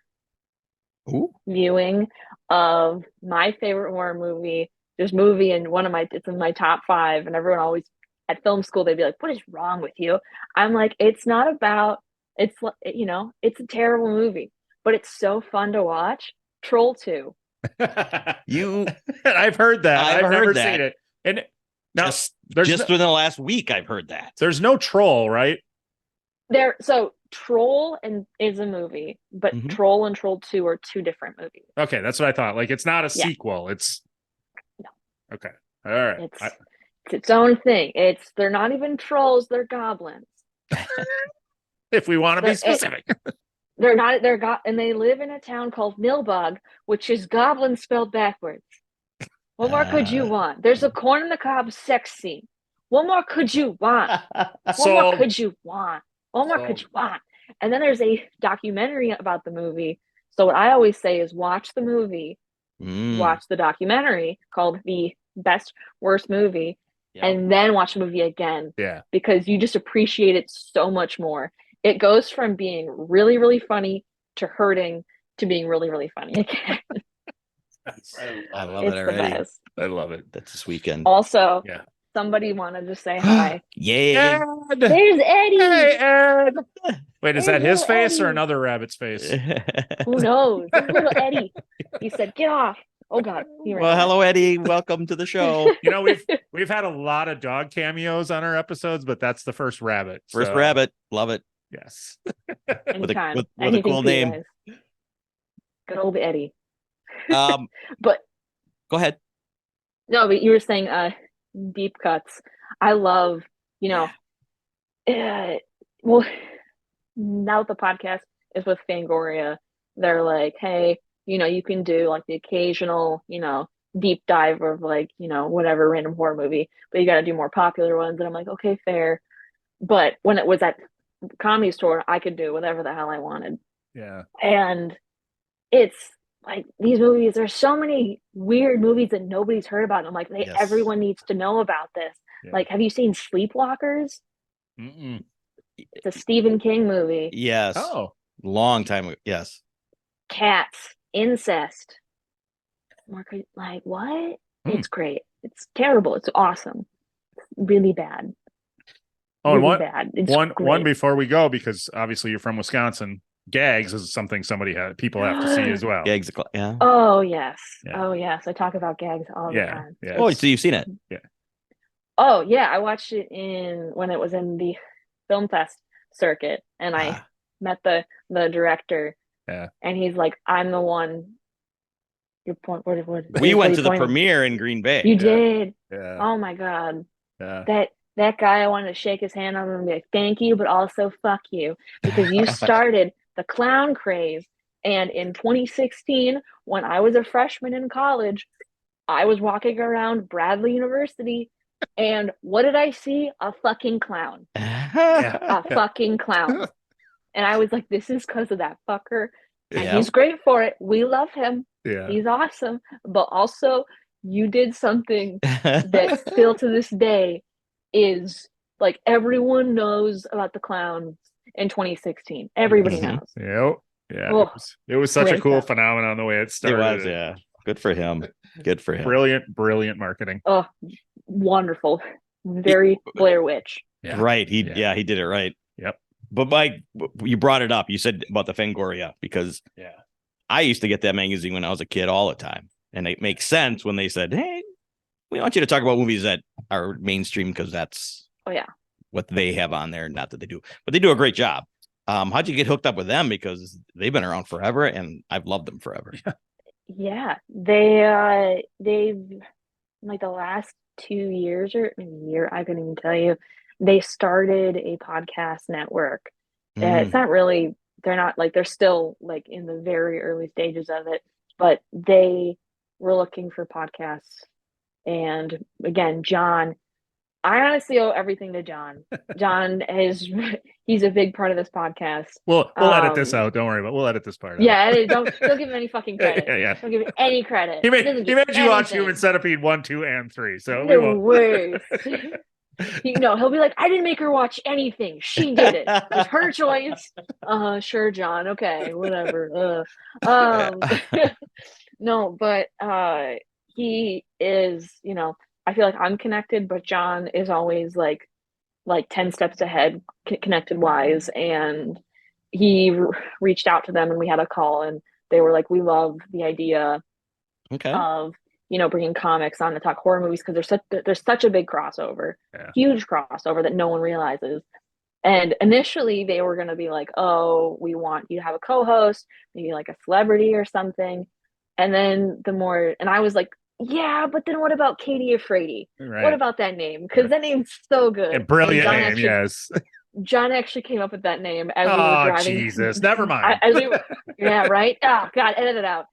[SPEAKER 3] Ooh.
[SPEAKER 4] viewing of my favorite horror movie. There's movie and it's in my top 5, and everyone always at film school they'd be like, "What is wrong with you?" I'm like, it's not about it's it's a terrible movie, but it's so fun to watch. Troll 2.
[SPEAKER 2] I've heard that. I've never seen it. And now
[SPEAKER 3] just within the last week, I've heard that.
[SPEAKER 2] There's no troll, right?
[SPEAKER 4] So Troll is a movie, but Troll and Troll 2 are 2 different movies.
[SPEAKER 2] Okay, that's what I thought. Like it's not a sequel. It's
[SPEAKER 4] no.
[SPEAKER 2] Okay. All right.
[SPEAKER 4] It's its own thing. They're not even trolls, they're goblins.
[SPEAKER 2] If we want to be specific.
[SPEAKER 4] They're and they live in a town called Nilbog, which is goblin spelled backwards. What more could you want? There's a corn in the cob sex scene. What more could you want? What more could you want? What more could you want? And then there's a documentary about the movie. So what I always say is watch the movie, watch the documentary called The Best Worst Movie, and then watch the movie again.
[SPEAKER 2] Yeah.
[SPEAKER 4] Because you just appreciate it so much more. It goes from being really, really funny to hurting to being really, really funny again.
[SPEAKER 3] I love it already.
[SPEAKER 4] Best.
[SPEAKER 2] I love it.
[SPEAKER 3] That's this weekend.
[SPEAKER 4] Also, somebody wanted to say hi.
[SPEAKER 3] Yay.
[SPEAKER 4] There's Eddie.
[SPEAKER 2] Hey, Ed. Wait, is that his
[SPEAKER 4] little
[SPEAKER 2] face
[SPEAKER 4] Eddie.
[SPEAKER 2] or another rabbit's face?
[SPEAKER 4] Who knows? There's little Eddie. He said, "Get off." Oh God.
[SPEAKER 3] Well, hello, Eddie. Welcome to the show.
[SPEAKER 2] We've had a lot of dog cameos on our episodes, but that's the first rabbit.
[SPEAKER 3] First rabbit. Love it.
[SPEAKER 2] Yes.
[SPEAKER 3] with a cool name.
[SPEAKER 4] Good old Eddie.
[SPEAKER 3] But go ahead.
[SPEAKER 4] No, but you were saying deep cuts. I love, well, now that the podcast is with Fangoria, they're like, hey, you can do like the occasional, deep dive of like, whatever random horror movie, but you got to do more popular ones. And I'm like, okay, fair. But when it was at Comedy Store, I could do whatever the hell I wanted.
[SPEAKER 2] Yeah.
[SPEAKER 4] And it's like these movies, there's so many weird movies that nobody's heard about. And I'm like,
[SPEAKER 3] Yes.
[SPEAKER 4] everyone needs to know about this.
[SPEAKER 2] Yeah.
[SPEAKER 4] Like, have you seen Sleepwalkers?
[SPEAKER 2] Mm-mm.
[SPEAKER 4] It's a Stephen King movie.
[SPEAKER 3] Yes.
[SPEAKER 2] Oh,
[SPEAKER 3] Long time ago. Yes.
[SPEAKER 4] Cats, incest. More like what?
[SPEAKER 2] Hmm.
[SPEAKER 4] It's great. It's terrible. It's awesome. It's really bad.
[SPEAKER 2] oh, and
[SPEAKER 4] Really
[SPEAKER 2] one,
[SPEAKER 4] bad. It's
[SPEAKER 2] one
[SPEAKER 4] great.
[SPEAKER 2] before we go, because obviously you're from Wisconsin. Gags is something people have to see as well.
[SPEAKER 3] Gags. Yeah.
[SPEAKER 4] Oh yes.
[SPEAKER 2] Yeah.
[SPEAKER 4] Oh yes. I talk about gags all the
[SPEAKER 2] Yeah.
[SPEAKER 4] time.
[SPEAKER 2] Yeah.
[SPEAKER 3] Oh, so you've seen it?
[SPEAKER 4] Oh yeah, I watched it when it was in the film fest circuit, and I met the director.
[SPEAKER 2] Yeah.
[SPEAKER 4] And he's like, "I'm the one." Your point. What?
[SPEAKER 3] We went to the premiere in Green Bay.
[SPEAKER 4] You did.
[SPEAKER 2] Yeah.
[SPEAKER 4] Oh my god.
[SPEAKER 2] Yeah.
[SPEAKER 4] That guy, I wanted to shake his hand on him and be like, "Thank you, but also fuck you," because you started the clown craze. And in 2016, when I was a freshman in college, I was walking around Bradley University, and what did I see? A fucking clown. A fucking clown. And I was like, this is because of that fucker. And he's great for it. We love him.
[SPEAKER 2] Yeah.
[SPEAKER 4] He's awesome. But also, you did something that still to this day is like everyone knows about the clowns in 2016. Everybody knows.
[SPEAKER 2] Yep. Yeah.
[SPEAKER 4] Oh,
[SPEAKER 2] it was such a
[SPEAKER 4] great
[SPEAKER 2] cool
[SPEAKER 4] stuff.
[SPEAKER 2] phenomenon the way it
[SPEAKER 3] It
[SPEAKER 2] started.
[SPEAKER 3] was, yeah. Good for him. Good for him.
[SPEAKER 2] Brilliant marketing.
[SPEAKER 4] Oh, wonderful. Very Blair Witch.
[SPEAKER 2] Yeah.
[SPEAKER 3] Right. He did it right.
[SPEAKER 2] Yep.
[SPEAKER 3] But Mike, you brought it up. You said about the Fangoria, because I used to get that magazine when I was a kid all the time. And it makes sense when they said, hey, we want you to talk about movies that are mainstream, because that's what they have on there. Not that they do, but they do a great job. How'd you get hooked up with them? Because they've been around forever and I've loved them forever.
[SPEAKER 4] Yeah. They've like the last 2 years or a year, I couldn't even tell you, they started a podcast network. It's not really, they're still like in the very early stages of it, but they were looking for podcasts. And again, John, I honestly owe everything to John. John he's a big part of this podcast.
[SPEAKER 2] We'll edit this out. Don't worry about it. We'll edit this part out.
[SPEAKER 4] Yeah, don't give him any fucking credit.
[SPEAKER 2] Yeah.
[SPEAKER 4] Don't give him any credit.
[SPEAKER 2] He made you watch Human Centipede 1, 2, and 3. So we won't.
[SPEAKER 4] Worst. He'll be like, I didn't make her watch anything. She did it. It was her choice. Sure, John. Okay, whatever. No, but he is, I feel like I'm connected, but John is always like 10 steps ahead connected wise. And he reached out to them and we had a call, and they were like, we love the idea of, bringing comics on to talk horror movies, because there's such a big crossover, huge crossover that no one realizes. And initially they were going to be like, oh, we want you to have a co-host, maybe like a celebrity or something. And then and I was like, yeah, but then what about Katie Afraidy? Right. What about that name? Because that name's so good.
[SPEAKER 2] A brilliant name, yes.
[SPEAKER 4] John actually came up with that name as we were driving.
[SPEAKER 2] Oh, Jesus. Never mind.
[SPEAKER 4] Yeah, right? Oh, God, edit it out.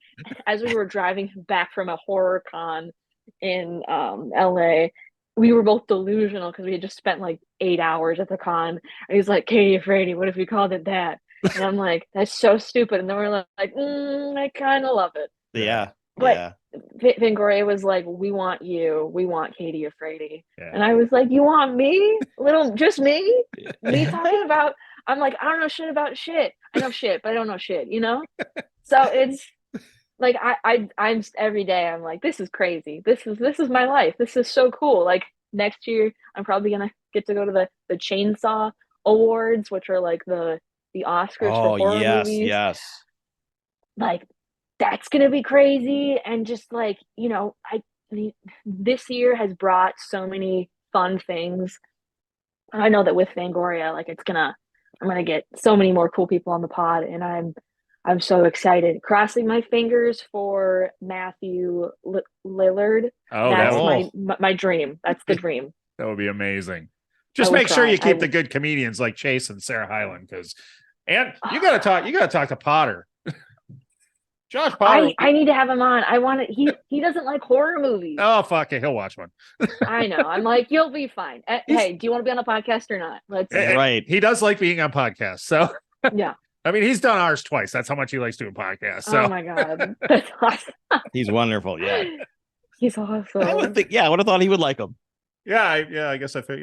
[SPEAKER 4] As we were driving back from a horror con in LA, we were both delusional because we had just spent like 8 hours at the con. And he's like, Katie Afraidy, what if we called it that? And I'm like, that's so stupid. And then we're like, I kind of love it.
[SPEAKER 3] Yeah.
[SPEAKER 4] But Fangoria was like, we want you. We want Katie Afraidy. Yeah. And I was like, you want me? Just me? Me talking about, I'm like, I don't know shit about shit. I know shit, but I don't know shit, So it's like, I'm every day, I'm like, this is crazy. This is my life. This is so cool. Like next year, I'm probably going to get to go to the Chainsaw Awards, which are like the Oscars for horror movies.
[SPEAKER 3] Yes.
[SPEAKER 4] Like, that's gonna be crazy. And just like, this year has brought so many fun things. I know that with Fangoria, like I'm gonna get so many more cool people on the pod, and I'm so excited. Crossing my fingers for Matthew Lillard.
[SPEAKER 2] Oh,
[SPEAKER 4] that's my dream. That's the dream.
[SPEAKER 2] That would be amazing. Just make sure you keep the good comedians like Chase and Sarah Hyland, and you gotta talk to Potter. Josh Potter.
[SPEAKER 4] I need to have him on. I want to. He doesn't like horror movies.
[SPEAKER 2] Oh, fuck it. He'll watch one.
[SPEAKER 4] I know. I'm like, you'll be fine. Hey, do you want to be on a podcast or not?
[SPEAKER 2] Right. He does like being on podcasts. So
[SPEAKER 4] yeah.
[SPEAKER 2] I mean, he's done ours twice. That's how much he likes doing podcasts. So.
[SPEAKER 4] Oh my God. That's awesome.
[SPEAKER 3] He's wonderful. Yeah.
[SPEAKER 4] He's awesome.
[SPEAKER 3] I would think, I would have thought he would like him.
[SPEAKER 2] Yeah, I guess I think,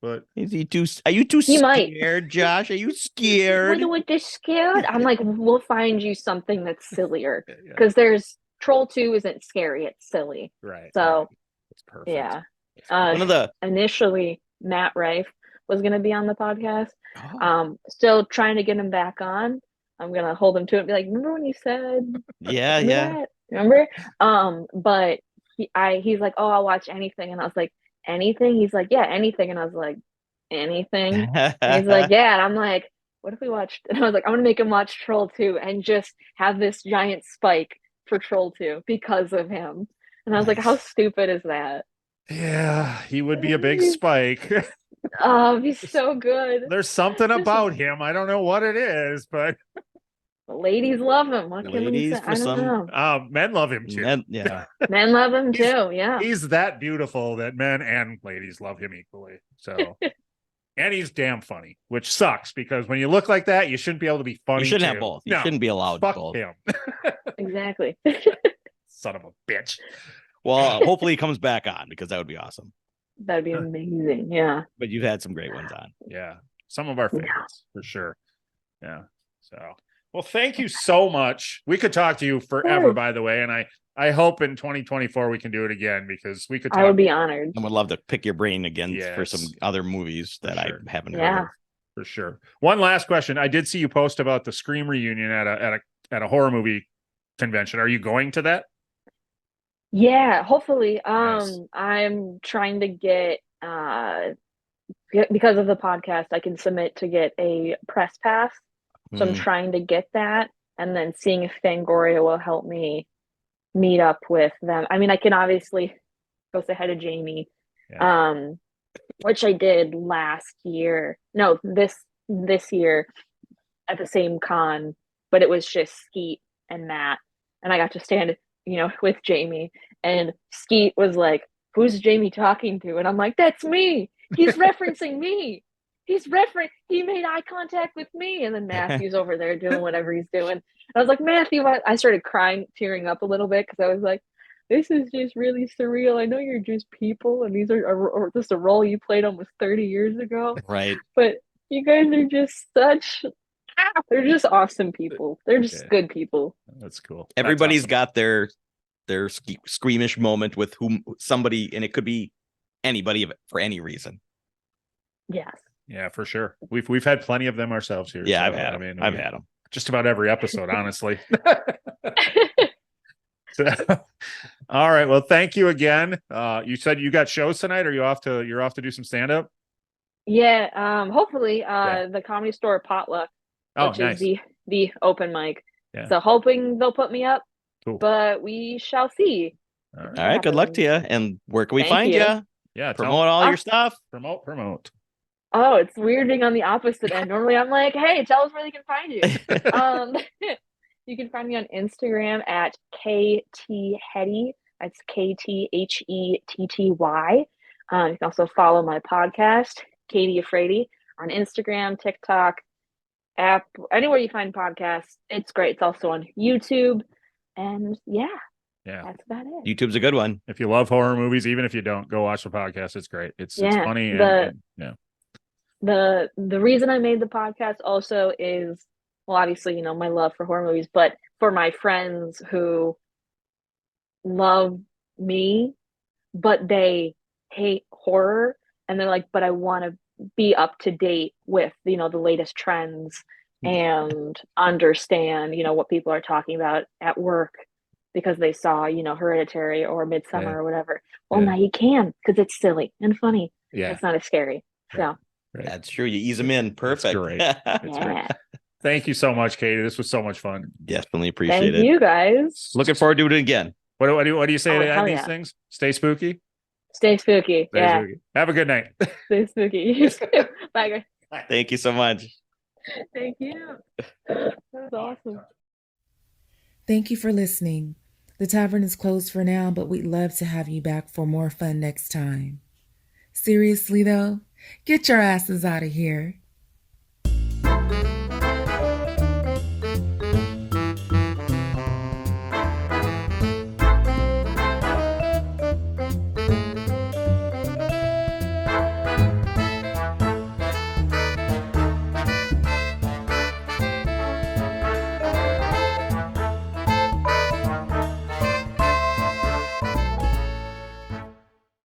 [SPEAKER 2] but
[SPEAKER 3] Is he too? Are you too
[SPEAKER 4] He might.
[SPEAKER 3] scared, Josh? Are you scared?
[SPEAKER 4] With this scared? I'm like, we'll find you something that's sillier
[SPEAKER 2] yeah,
[SPEAKER 4] because there's Troll 2 isn't scary, it's silly.
[SPEAKER 2] right.
[SPEAKER 4] So
[SPEAKER 2] It's perfect.
[SPEAKER 4] yeah.
[SPEAKER 3] One of the
[SPEAKER 4] Initially Matt Rife was going to be on the podcast.
[SPEAKER 3] oh,
[SPEAKER 4] Still trying to get him back on. I'm gonna hold him to it and be like, remember when you said
[SPEAKER 3] yeah.
[SPEAKER 4] that? Remember? But he's like, oh, I'll watch anything, and I was like, anything? He's like, yeah, anything, and I was like, anything? And he's like, yeah, and I'm like, what if we watched? And I was like, I'm gonna make him watch Troll 2 and just have this giant spike for Troll 2 because of him. And I was like, how stupid is that?
[SPEAKER 2] Yeah, he would be a big spike.
[SPEAKER 4] Oh, he's so good.
[SPEAKER 2] There's something about him. I don't know what it is, but
[SPEAKER 4] The ladies love him. What can we
[SPEAKER 3] Ladies
[SPEAKER 4] say?
[SPEAKER 3] for
[SPEAKER 4] I don't
[SPEAKER 3] some-
[SPEAKER 4] know.
[SPEAKER 2] men love him too.
[SPEAKER 3] yeah.
[SPEAKER 4] Men love him too. Yeah.
[SPEAKER 2] He's that beautiful that men and ladies love him equally. So, and he's damn funny, which sucks because when you look like that, you shouldn't be able to be funny.
[SPEAKER 3] You shouldn't
[SPEAKER 2] too.
[SPEAKER 3] have both. You
[SPEAKER 2] No,
[SPEAKER 3] shouldn't be allowed
[SPEAKER 2] fuck
[SPEAKER 3] both.
[SPEAKER 2] him.
[SPEAKER 4] Exactly.
[SPEAKER 2] Son of a bitch.
[SPEAKER 3] Well, hopefully he comes back on because that would be awesome.
[SPEAKER 4] That'd be amazing. Yeah.
[SPEAKER 3] But you've had some great ones on.
[SPEAKER 2] Yeah, some of our favorites for sure. Yeah. So, well, thank you so much. We could talk to you forever, by the way, and I hope in 2024 we can do it again because we could.
[SPEAKER 4] I would be honored.
[SPEAKER 3] I would love to pick your brain again for
[SPEAKER 2] Yes.
[SPEAKER 3] some other movies that
[SPEAKER 2] sure.
[SPEAKER 3] I haven't heard
[SPEAKER 4] Yeah.
[SPEAKER 3] of.
[SPEAKER 2] For sure. One last question. I did see you post about the Scream reunion at a horror movie convention. Are you going to that?
[SPEAKER 4] Yeah, hopefully.
[SPEAKER 2] Nice.
[SPEAKER 4] I'm trying to get because of the podcast, I can submit to get a press pass. So I'm trying to get that and then seeing if Fangoria will help me meet up with them. I mean, I can obviously go say hi to Jamie, which I did last year. No, this year at the same con, but it was just Skeet and Matt, and I got to stand, with Jamie. And Skeet was like, "Who's Jamie talking to?" And I'm like, "That's me. He's referencing me. He made eye contact with me." And then Matthew's over there doing whatever he's doing. And I was like, "Matthew," I started crying, tearing up a little bit because I was like, this is just really surreal. I know you're just people, and these are just a role you played almost 30 years ago.
[SPEAKER 3] Right.
[SPEAKER 4] But you guys are just they're just awesome people. They're just good people.
[SPEAKER 2] That's cool.
[SPEAKER 3] Everybody's
[SPEAKER 2] That's
[SPEAKER 3] got their squeamish moment with somebody, and it could be anybody for any reason.
[SPEAKER 4] Yes.
[SPEAKER 2] Yeah, for sure. We've had plenty of them ourselves here.
[SPEAKER 3] Yeah,
[SPEAKER 2] so,
[SPEAKER 3] I've had them.
[SPEAKER 2] I mean,
[SPEAKER 3] I've had them.
[SPEAKER 2] Just about every episode, honestly. So, all right. Well, thank you again. You said you got shows tonight, or you're off to do some stand up?
[SPEAKER 4] Yeah. Hopefully, the Comedy Store potluck, which
[SPEAKER 2] nice.
[SPEAKER 4] is the open mic.
[SPEAKER 2] Yeah.
[SPEAKER 4] So hoping they'll put me up.
[SPEAKER 2] Cool.
[SPEAKER 4] But we shall see.
[SPEAKER 2] All
[SPEAKER 3] All right. Good luck to you. And where can we find you?
[SPEAKER 2] Yeah.
[SPEAKER 3] Promote all your stuff.
[SPEAKER 2] Promote.
[SPEAKER 4] Oh, it's weird being on the opposite end. Normally I'm like, hey, tell us where they can find you. You can find me on Instagram at KT Hetty. That's KTHETTY. You can also follow my podcast, Katie Afraidy, on Instagram, TikTok, app, anywhere you find podcasts. It's great. It's also on YouTube. And yeah, that's about it.
[SPEAKER 3] YouTube's a good one.
[SPEAKER 2] If you love horror movies, even if you don't, go watch the podcast. It's great. It's funny.
[SPEAKER 4] The reason I made the podcast also is, well, obviously, my love for horror movies, but for my friends who love me, but they hate horror, and they're like, but I want to be up to date with, the latest trends and understand, what people are talking about at work because they saw, Hereditary or Midsummer or whatever. Well, now you can because it's silly and funny.
[SPEAKER 2] Yeah.
[SPEAKER 4] It's not as scary. So.
[SPEAKER 2] Right.
[SPEAKER 3] That's true. You ease them in. Perfect.
[SPEAKER 2] That's great. Thank you so much, Katie. This was so much fun.
[SPEAKER 3] Definitely appreciate it.
[SPEAKER 4] Thank you, guys.
[SPEAKER 3] Looking forward to doing it again.
[SPEAKER 2] What do you say to end these
[SPEAKER 4] yeah.
[SPEAKER 2] things? Stay spooky.
[SPEAKER 4] Stay spooky.
[SPEAKER 2] Spooky. Have a good night.
[SPEAKER 4] Stay spooky. Bye, guys.
[SPEAKER 3] Thank you so much.
[SPEAKER 4] Thank you. That was awesome.
[SPEAKER 1] Thank you for listening. The tavern is closed for now, but we'd love to have you back for more fun next time. Seriously, though, get your asses out of here.